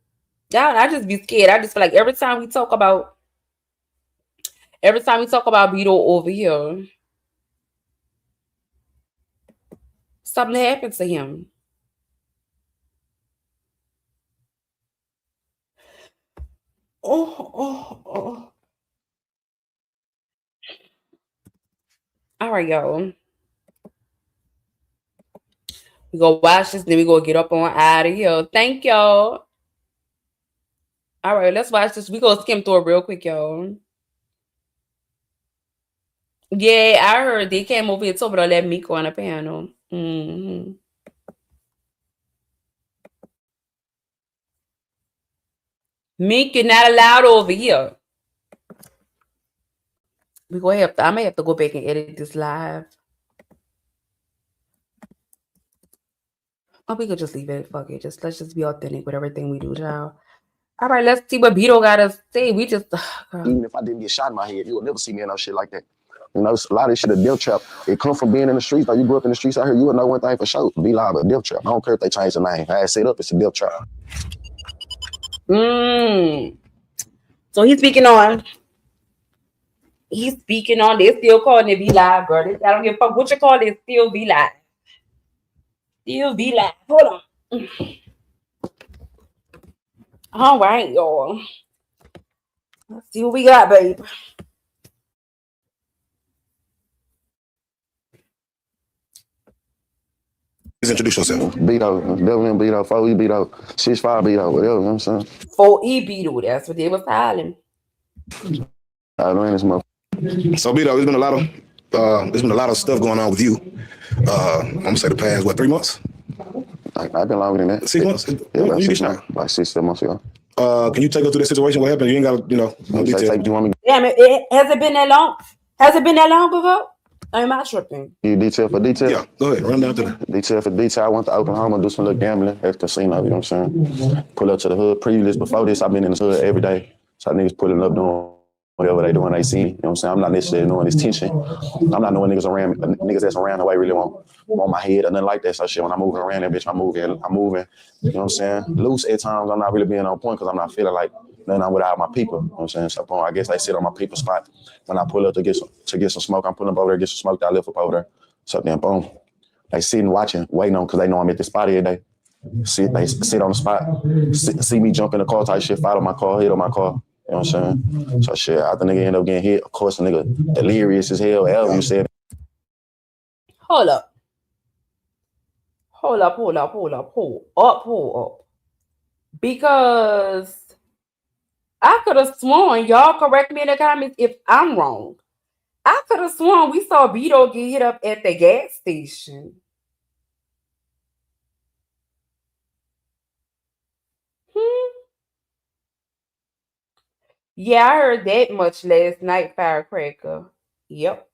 Y'all, I just be scared. I just feel like every time we talk about Beto over here, something happened to him. Oh. All right, y'all. We go watch this, then we go get up on out of here. Thank y'all. All right, let's watch this. We go skim through it real quick, y'all. Yeah, I heard they came over here to let Miko on the panel. Mm-hmm. Meek, you're not allowed over here. I may have to go back and edit this live. Oh, we could just leave it. Fuck it. Let's just be authentic with everything we do, y'all. All right, let's see what Beto got to say. We just even if I didn't get shot in my head, you will never see me in no shit like that. You know, a lot of this shit a death trap. It come from being in the streets. Like you grew up in the streets out here, you would know one thing for sure. Be live, a death trap. I don't care if they change the name. I set up, it's a death trap. So he's speaking on. They still calling it Be Live, girl. I don't give a fuck what you call it. Still Be Live. Still Be Live. Hold on. All right, y'all. Let's see what we got, babe. Please introduce yourself. Beto, Devlin Beto, 4E Beto, 6'5 Beto, whatever, you know what I'm saying? 4E Beto, that's what they was hollering. I know this motherfucker. So Beto, there's been a lot of stuff going on with you. I'm gonna say the past 3 months? I've been longer than that. 6 months? Yeah, about 6 months. Like 6, 7 months ago. Can you take us through the situation? What happened? You ain't got, no detail. Damn it, has it been that long? Has it been that long before? I'm not tripping. You detail for detail? Yeah, go ahead, run down to the detail for detail. I went to Oklahoma, do some little gambling at the casino, you know what I'm saying? Pull up to the hood. Previous, before this, I've been in the hood every day. So niggas pulling up doing whatever they doing, they see me. You know what I'm saying? I'm not necessarily knowing this tension. I'm not knowing niggas that's around the way really want my head or nothing like that. So shit, when I'm moving around that bitch, I'm moving, you know what I'm saying? Loose at times, I'm not really being on point because I'm not feeling like nothing I'm without my people. You know what I'm saying? So I guess they sit on my people spot. When I pull up to get some smoke, I'm pulling up over there, get some smoke that I live up over there. So then boom. They sitting watching, waiting on because they know I'm at the spot every day. They sit on the spot, see me jump in the car type shit, follow my car, hit on my car. You know what I'm saying? So shit, after nigga end up getting hit, of course the nigga delirious as hell. You said. Hold up. Because I could have sworn, y'all correct me in the comments if I'm wrong. I could have sworn we saw Beto get hit up at the gas station. Yeah, I heard that much last night, Firecracker. Yep.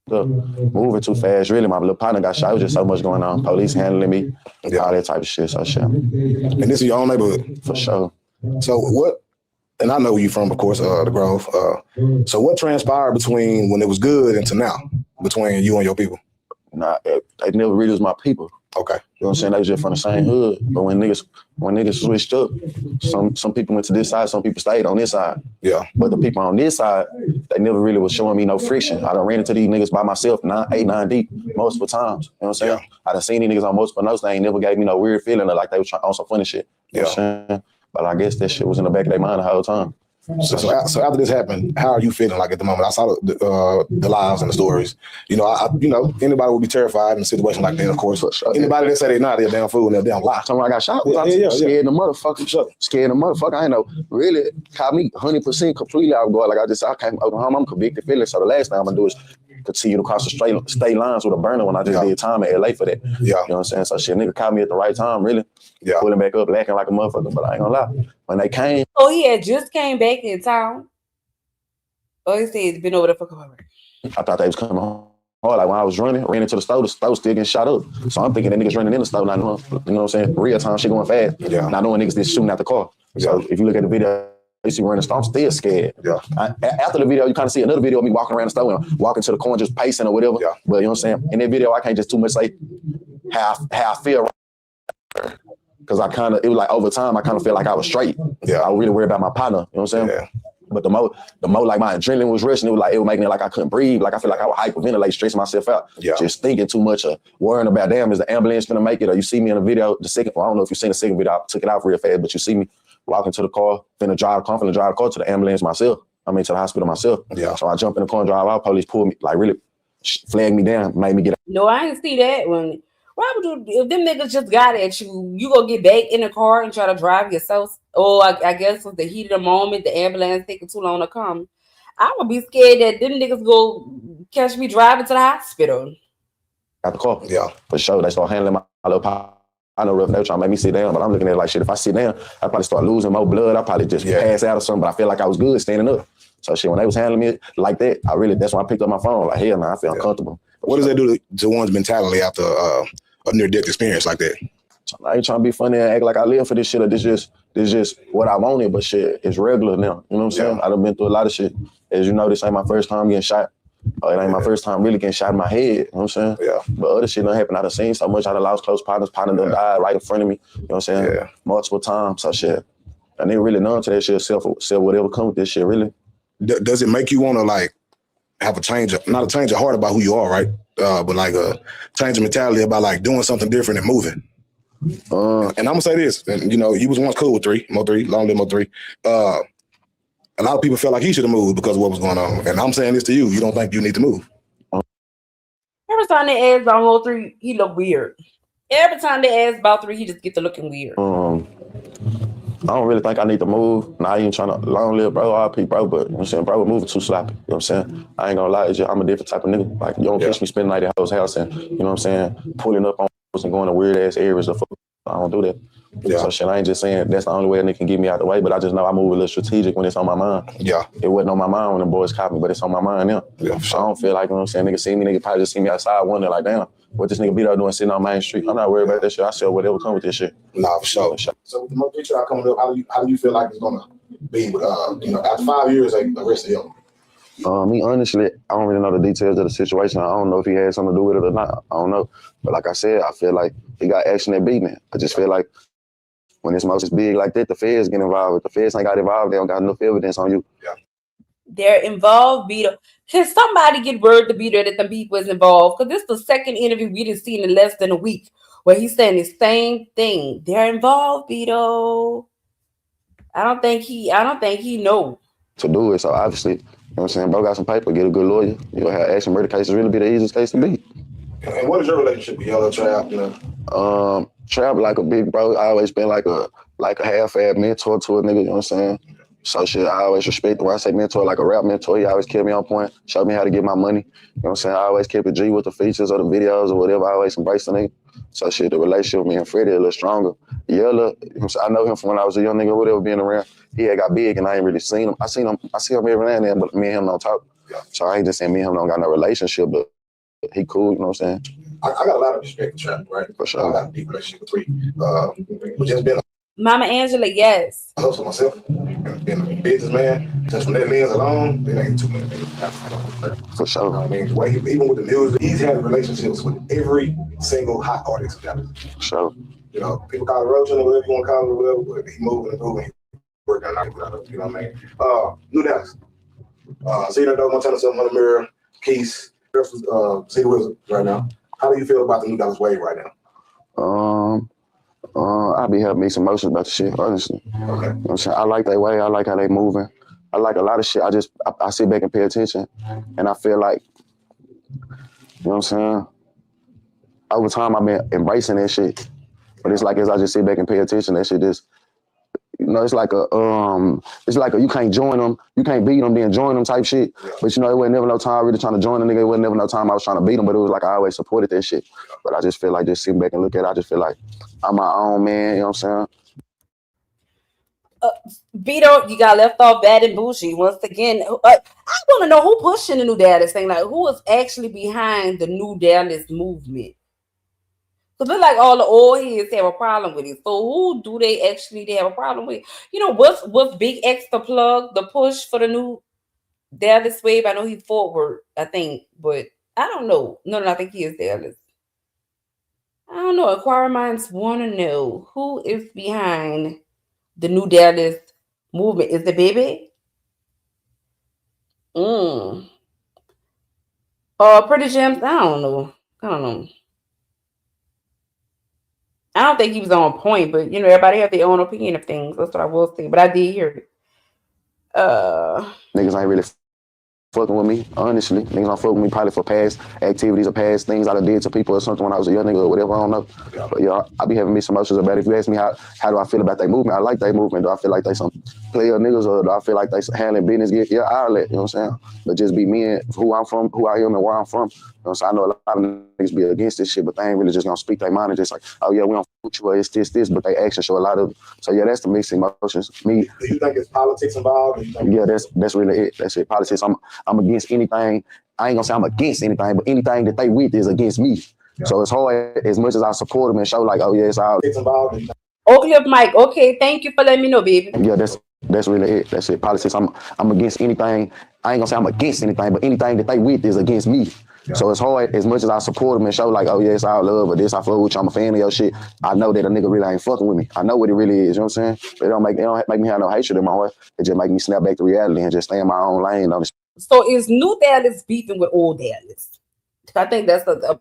Moving too fast. Really, my little partner got shot. It was just so much going on. Police handling me, all that type of shit. So shit. And this is your own neighborhood? For sure. So what, and I know where you from, of course, the Grove. So what transpired between when it was good and to now, between you and your people? Nah, they never really was my people. Okay. You know what I'm saying? They was just from the same hood. But when niggas switched up, some people went to this side, some people stayed on this side. Yeah. But the people on this side, they never really was showing me no friction. I done ran into these niggas by myself, 8, 9 deep, multiple times. You know what I'm saying? Yeah. I done seen these niggas on multiple notes. They ain't never gave me no weird feeling like they was trying on some funny shit. You know what I'm saying? But I guess that shit was in the back of their mind the whole time. So after this happened, how are you feeling like at the moment? I saw the lives and the stories. You know, anybody would be terrified in a situation like that, of course. Sure. Anybody that say they're not, they're a damn fool and they're a damn lie. Somebody I got shot. Scared the motherfucker. Sure. Scared the motherfucker. I ain't know. Really caught me 100% completely out of guard. Like I came from Oklahoma, I'm convicted feeling. So the last thing I'm gonna do is continue to cross the state lines with a burner when I just did time in LA for that. Yeah. You know what I'm saying? So shit, nigga caught me at the right time, really. Yeah. Pulling back up, lacking like a motherfucker, but I ain't gonna lie. When they came. Oh, he had just came back in town. Oh, he said he's been over there for a couple hours. I thought they was coming home. Like when I was ran into the store still getting shot up. So I'm thinking that niggas running in the store, not knowing, you know what I'm saying? Real time shit going fast. Yeah. Not knowing niggas just shooting out the car. Yeah. So if you look at the video, You see me running the store, I'm still scared. Yeah. After the video, you kind of see another video of me walking around the store and walking to the corner just pacing or whatever. Yeah. But you know what I'm saying? In that video, I can't just too much say how I feel. Because it was like over time, I kind of felt like I was straight. Yeah. I was really worried about my partner. You know what I'm saying? Yeah. But the more like my adrenaline was rushing, it was making it like I couldn't breathe. Like I feel like I was hyperventilating, stressing myself out. Yeah. Just thinking too much or worrying about, damn, is the ambulance gonna make it? Or you see me in the video, I don't know if you've seen the second video, I took it out real fast, but you see me walking to the car, finna drive the car to the ambulance myself. To the hospital myself. Yeah. So I jump in the car and drive out, police pulled me, like really flagged me down, made me get out. No, I didn't see that one. Why would you, if them niggas just got at you, you gonna get back in the car and try to drive yourself? Oh, I guess with the heat of the moment, the ambulance taking too long to come. I would be scared that them niggas go catch me driving to the hospital. Got the car. Yeah. For sure. They start handling my little pop. I know rough, they were trying to make me sit down, but I'm looking at it like shit. If I sit down, I probably start losing more blood. I probably just pass out or something, but I feel like I was good standing up. So shit, when they was handling me like that, that's when I picked up my phone. Like, hell man, I feel uncomfortable. What does that do to one's mentality after a near-death experience like that? I ain't trying to be funny and act like I live for this shit or this just what I wanted, but shit, it's regular now. You know what I'm saying? I done been through a lot of shit. As you know, this ain't my first time getting shot. It ain't my first time really getting shot in my head. You know what I'm saying? Yeah. But other shit done happened. I done seen so much. I done lost close partners. Partner done died right in front of me. You know what I'm saying? Yeah. Multiple times. So shit. And they really numb to that shit. Self whatever come with this shit, really. Does it make you want to like have not a change of heart about who you are, right? But like a change of mentality about like doing something different and moving. And I'm gonna say this, and you know, you was once cool with Mo3, long live Mo3. A lot of people felt like he should have moved because of what was going on. And I'm saying this to you, you don't think you need to move. Every time they ask about Mo3, he look weird. Every time they ask about 3, he just get to looking weird. I don't really think I need to move. Nah, I ain't trying to long live, bro, RP, bro, but you know what I'm saying, bro, moving too sloppy. You know what I'm saying? I ain't gonna lie, I'm a different type of nigga. Like, you don't catch me spending night at hoes house and, you know what I'm saying, pulling up on and going to weird ass areas. I don't do that. Yeah. So shit, I ain't just saying that's the only way a nigga can get me out the way, but I just know I move a little strategic when it's on my mind. Yeah. It wasn't on my mind when the boys caught me, but it's on my mind now. Yeah, sure. I don't feel like, you know what I'm saying, nigga see me, nigga probably just see me outside wondering like, damn, what this nigga beat up doing sitting on Main Street? I'm not worried about that shit. I sell whatever come with this shit. Nah, for sure. So with the Mo3 trial coming up, how do you feel like it's gonna be with, you know, after 5 years, like arrested him? Me, honestly, I don't really know the details of the situation. I don't know if he had something to do with it or not. I don't know. But like I said, I feel like he got action at beating it. I just feel like when it's most big like that, the feds get involved. If the feds ain't got involved, they don't got enough evidence on you. Yeah. They're involved, Vito. Can somebody get word to Vito that the people is involved? Because this is the second interview we didn't see in less than a week where he's saying the same thing. They're involved, Vito. I don't think he know. To do it, so obviously, you know what I'm saying, bro got some paper, get a good lawyer. You gonna have action murder cases really be the easiest case to beat. And what is your relationship with Yellow Trap? You know? Trap like a big bro. I always been like a half-ass mentor to a nigga, you know what I'm saying? So shit, I always respect when I say mentor, like a rap mentor, he always kept me on point, showed me how to get my money. You know what I'm saying? I always kept a G with the features or the videos or whatever. I always embraced the nigga. So shit, the relationship with me and Freddie a little stronger. Yella, I know him from when I was a young nigga, whatever, being around. He had got big and I ain't really seen him. I see him every now and then, but me and him don't talk. Yeah. So I ain't just saying me and him don't got no relationship, but he cool, you know what I'm saying? I got a lot of respect for Trap, right? For sure. I got a deep relationship with 3. We just been Mama Angela, yes. I hustle myself, being a businessman. Just from that lens alone, it ain't too many things. For sure. You know what I mean? Even with the music, he's had relationships with every single hot artist. For sure. You know, people call it roaching or whatever you want to call it, or whatever, but he moving and moving, working on it, you know what I mean? New Dallas. See that though, Montana 700 Mirror, Keys, See the Wizard right now. How do you feel about the New Dallas wave right now? I be having mixed emotions about the shit, honestly. Okay. You know what I'm saying? I like their way. I like how they moving. I like a lot of shit. I sit back and pay attention, and I feel like, you know what I'm saying? Over time, I've been embracing that shit. But it's like as I just sit back and pay attention, that shit just, you know, it's like a you can't join them, you can't beat them, then join them type shit. Yeah. But you know, it wasn't never no time really trying to join a nigga. It wasn't never no time I was trying to beat them, but it was like I always supported that shit. But I just feel like just sitting back and look at it, I just feel like I'm my own man, you know what I'm saying? Vito, you got left off bad and bougie once again. I want to know who pushing the New Dallas thing. Like, who is actually behind the New Dallas movement? Because it's like all the old heads have a problem with it. So who do they actually have a problem with? You know, what's Big X the plug, the push for the new Dallas wave? I know he's forward, I think, but I don't know. No, I think he is Dallas. I don't know. Inquiring minds want to know who is behind the new Dallas movement. Is the baby? Mm. Pretty Gems. I don't know. I don't know. I don't think he was on point, but you know, everybody have their own opinion of things. That's what I will say. But I did hear it. Niggas ain't really fucking with me, honestly. Niggas don't fuck with me probably for past activities or past things I done did to people or something when I was a young nigga or whatever, I don't know. But yeah, I be having mixed emotions about it. If you ask me how do I feel about that movement, I like that movement. Do I feel like they some player niggas or do I feel like they handling business? Yeah, I'll let, you know what I'm saying? But just be me and who I'm from, who I am and where I'm from. You know what I'm saying? I know a lot of niggas be against this shit, but they ain't really just gonna speak their mind and just like, oh yeah, we don't fuck you, it's this, but they action show a lot of it. So yeah, that's the mixed emotions. Me. Do you think it's politics involved? Yeah, that's really it. That's it. Politics. I'm against anything. I ain't gonna say I'm against anything, but anything that they with is against me. Yeah. So it's hard as much as I support them and show like, oh yeah, it's all involved. Okay, Mike. Okay, thank you for letting me know, baby. Yeah, that's really it. That's it. Politics. I'm against anything. I ain't gonna say I'm against anything, but anything that they with is against me. Yeah. So it's hard as much as I support them and show like, oh yeah, it's all love, but this I fuck with you, I'm a fan of your shit. I know that a nigga really ain't fucking with me. I know what it really is, you know what I'm saying? It don't make me have no hatred in my heart. It just make me snap back to reality and just stay in my own lane on this. So is New Dallas beefing with Old Dallas? I think that's a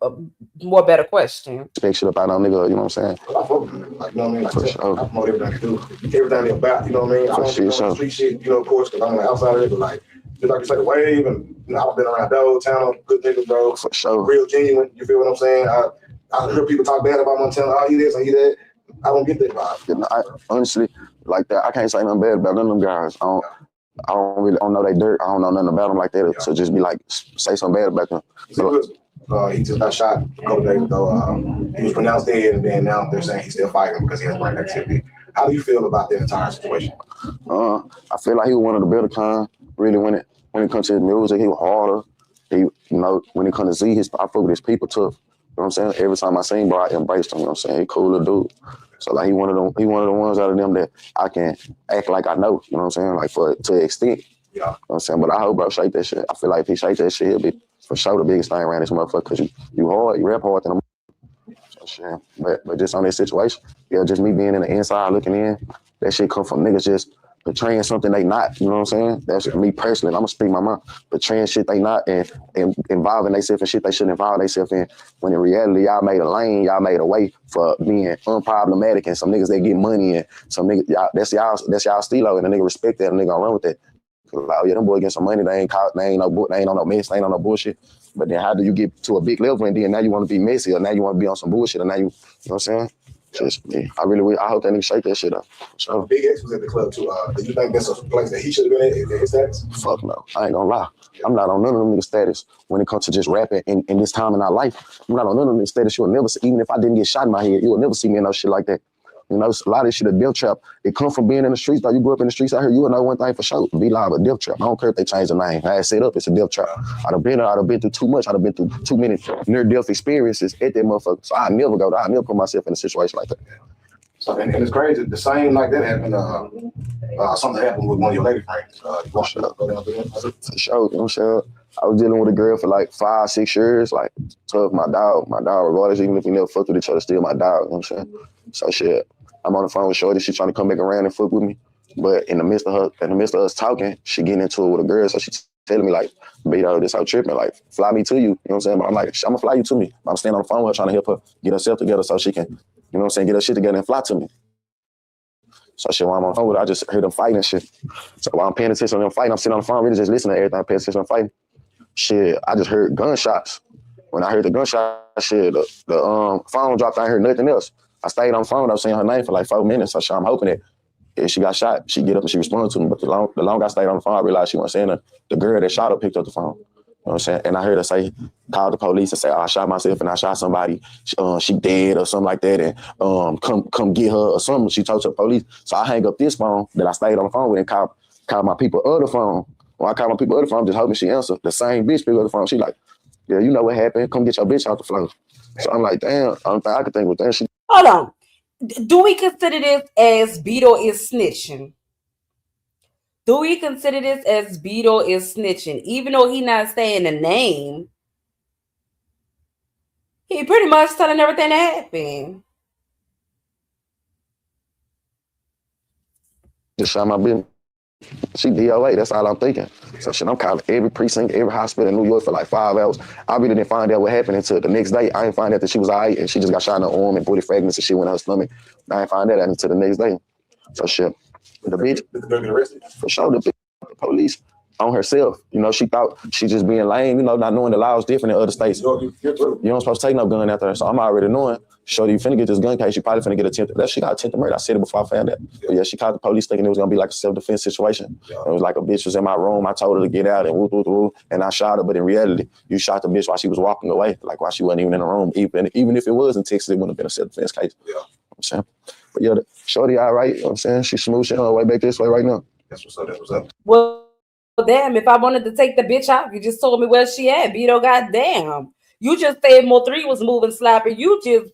more better question. Pick shit up out on nigga, you know what I'm saying? I fuck with him, like, you know what I mean? Like, I promote everything I do. Everything they about, you know what I mean? I don't do street shit, you know, of course, because I'm on the outside of it, but like, just like you say, the wave, and you know, I've been around those town, good niggas, bro. For sure. Real genuine, you feel what I'm saying? I heard people talk bad about Montana, oh, he this and he that. I don't get that vibe. You know, honestly, like that, I can't say nothing bad about none of them guys. I don't know they dirt. I don't know nothing about them like that. Yeah. So just be like, say something bad about them. He just got shot a couple days ago. He was pronounced dead, and then now they're saying he's still fighting because he has brain activity. How do you feel about that entire situation? I feel like he was one of the better kind. Really, when it comes to his music, he was harder. He, you know, when it comes to Z, I fuck with his people tough. You know what I'm saying? Every time I seen, bro, I embraced him. You know what I'm saying? He cool little dude. So like he one of the ones out of them that I can act like I know. You know what I'm saying? Like to an extent. Yeah. You know what I'm saying? But I hope bro shake that shit. I feel like if he shake that shit, he'll be for sure the biggest thing around this motherfucker. Cause you hard, you rap hard than him. So shit. But just on this situation, yeah, just me being in the inside looking in, that shit come from niggas just portraying something they not, you know what I'm saying? That's me personally. I'm gonna speak my mind. Portraying shit they not and involving themselves in shit they shouldn't involve themselves in. When in reality, y'all made a lane, y'all made a way for being unproblematic and some niggas that get money and some niggas, that's y'all stilo and the nigga respect that and nigga gonna run with that. Like, oh yeah, them boys get some money, they ain't on no mess, they ain't on no bullshit. But then how do you get to a big level and then now you want to be messy or now you want to be on some bullshit or now you know what I'm saying? Just, yeah, I hope that nigga shake that shit up. So Big X was at the club too. Do you think that's a place that he should have been at his status? Fuck no. I ain't gonna lie. I'm not on none of them niggas status when it comes to just rapping in this time in our life. I'm not on none of them niggas status. You will never see, even if I didn't get shot in my head, you will never see me in no shit like that. You know, a lot of this shit a death trap. It come from being in the streets. Though you grew up in the streets out here, you will know one thing for sure. Be live a death trap. I don't care if they change the name. I had set up, it's a death trap. I'd have been through too much. I'd have been through too many near-death experiences at that motherfucker. So I never put myself in a situation like that. So, and it's crazy. The same like that happened. Something happened with one of your lady friends. For sure. You know what I'm saying? I was dealing with a girl for like 5-6 years. Like, tough, my dog, regardless, even if we never fucked with each other, still my dog. You know what I'm saying? So shit, I'm on the phone with Shorty. She trying to come back around and fuck with me. But in the midst of us talking, she getting into it with a girl. So she telling me like, Beto, this how tripping. Like, fly me to you. You know what I'm saying? But I'm like, I'm gonna fly you to me. I'm standing on the phone with her trying to help her get herself together so she can, you know what I'm saying, get her shit together and fly to me. So shit, while I'm on the phone with her, I just heard them fighting and shit. So while I'm paying attention to them fighting, I'm sitting on the phone really just listening to everything, paying attention to them fighting. Shit, I just heard gunshots. When I heard the gunshot shit, the phone dropped, I heard nothing else. I stayed on the phone, I was saying her name for like 4 minutes. So I'm hoping that if she got shot, she get up and she responded to me. But the longer I stayed on the phone, I realized she wasn't saying her. The girl that shot her picked up the phone. You know what I'm saying? And I heard her say, call the police and say, I shot myself and I shot somebody. She dead or something like that. And come get her or something. She told to the police. So I hang up this phone that I stayed on the phone with and call my people other phone. When I call my people other phone, I'm just hoping she answer. The same bitch pick up the phone. She like, Yeah, you know what happened. Come get your bitch off the floor. So I'm like, damn, I could think with that shit. Hold on. Do we consider this as Beto is snitching? Do we consider this as Beto is snitching? Even though he not saying the name, he pretty much telling everything that happened. Just shot my bitch. She DOA, that's all I'm thinking. So shit, I'm calling every precinct, every hospital in New York for like 5 hours. I really didn't find out what happened until the next day. I didn't find out that she was all right and she just got shot in her arm and bullet fragments and shit went in her stomach. I didn't find that out until the next day. So shit, the bitch, for sure, the police on herself. You know, she thought she just being lame, you know, not knowing the law is different in other states. You don't supposed to take no gun out there. So I'm already knowing, shorty, you finna get this gun case, you probably finna get attempted. That she got attempted murder. I said it before I found that. But yeah, she called the police thinking it was gonna be like a self-defense situation. It was like a bitch was in my room, I told her to get out and whoop, whoop, whoop, and I shot her. But in reality, you shot the bitch while she was walking away, like while she wasn't even in the room. Even if it was in Texas, it wouldn't have been a self-defense case. Yeah. You know what I'm saying? But yeah, shorty all right, you know what I'm saying? She's smooth, she on her way back this way right now. That's what's up, that's what's up. Well, damn, if I wanted to take the bitch out, you just told me where she at. Beto, goddamn. You just said Mo3 was moving sloppy. You just...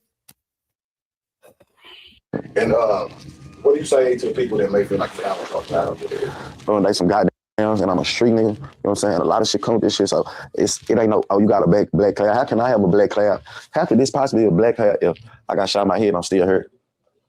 And what do you say to the people that may feel like they have a tough time with it? They some goddamn, and I'm a street nigga, you know what I'm saying? A lot of shit come with this shit, so it ain't no, oh, you got a black cloud. How can I have a black cloud? How could this possibly be a black cloud if I got shot in my head and I'm still hurt?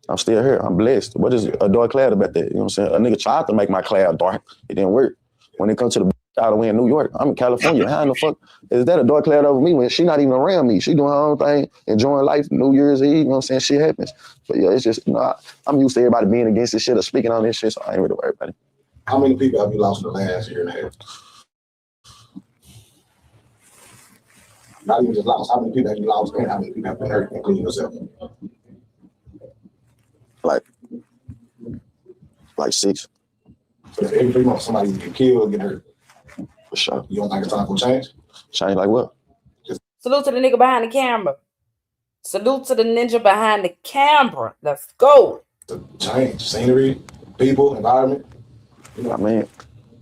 I'm still here. I'm blessed. What is a dark cloud about that? You know what I'm saying? A nigga tried to make my cloud dark. It didn't work. When it comes to the out of way in New York, I'm in California. How in the fuck is that a dark cloud over me when she not even around me? She doing her own thing, enjoying life, New Year's Eve, you know what I'm saying? Shit happens. But yeah, it's just, you know, I'm used to everybody being against this shit or speaking on this shit, so I ain't really worried about it. How many people have you lost in the last year and a half? Not even just lost. How many people have you lost and how many people have been hurt, including yourself? Like 6. So every 3 months, somebody get killed or get hurt. For sure. You don't think it's time for change? Change like what? Salute to the nigga behind the camera. Salute to the ninja behind the camera. Let's go. Change, scenery, people, environment. You know what I mean?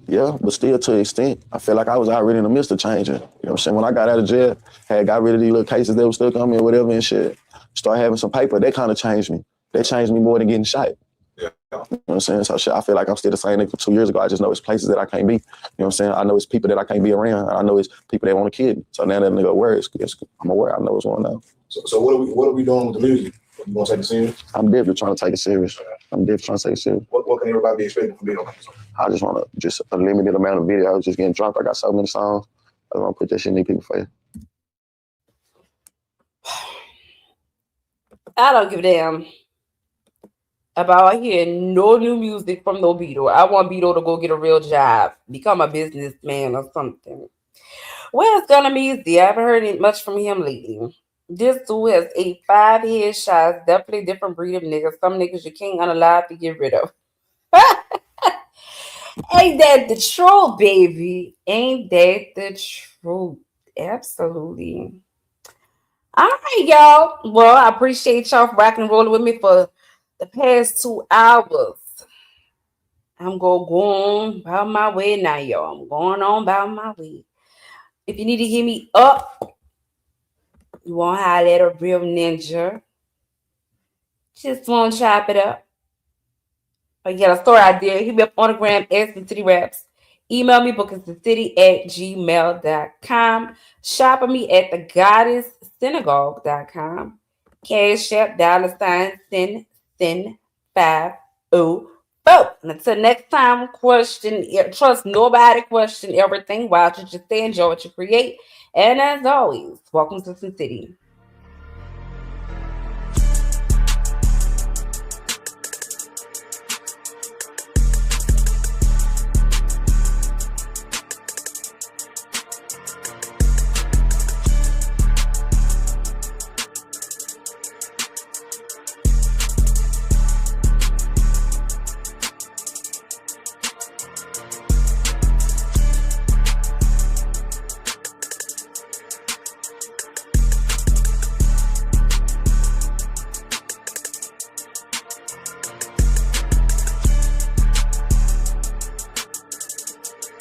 Yeah, but still to an extent, I feel like I was already in the midst of changing. You know what I'm saying? When I got out of jail, got rid of these little cases that were still coming or whatever and shit, start having some paper, they kind of changed me. They changed me more than getting shot. Yeah. You know what I'm saying? So shit, I feel like I'm still the same nigga 2 years ago. I just know it's places that I can't be. You know what I'm saying? I know it's people that I can't be around. I know it's people that want to kill me. So now that nigga aware, I'm aware. I know what's going on. So what are we doing with the music? You want to take it serious? I'm definitely trying to take it serious. What can everybody be expecting from Beto? I just want to just a limited amount of videos, just getting dropped. I got so many songs. I want to put that shit in these people's face. I don't give a damn about hearing no new music from no Beto. I want Beto to go get a real job, become a businessman or something. Well, it's gonna be easy. I haven't heard much from him lately. This dude has 5 headshots, definitely different breed of niggas. Some niggas you can't unalive to get rid of. Ain't that the truth, baby? Ain't that the truth? Absolutely. All right, y'all. Well, I appreciate y'all for rocking and rolling with me for the past 2 hours. I'm going to go on about my way now, y'all. I'm going on about my way. If you need to hit me up, you want to holler at a real ninja, just want to chop it up. Or you got a story idea, hit me up on the gram, Syncity Raps. Email me, bookingsyncity@gmail.com. Shop at me at thegoddesssynagogue.com. Cash App, $, sin 504. And until next time, trust nobody, question everything. Why don't you just stay, enjoy what you create? And as always, welcome to Syncity.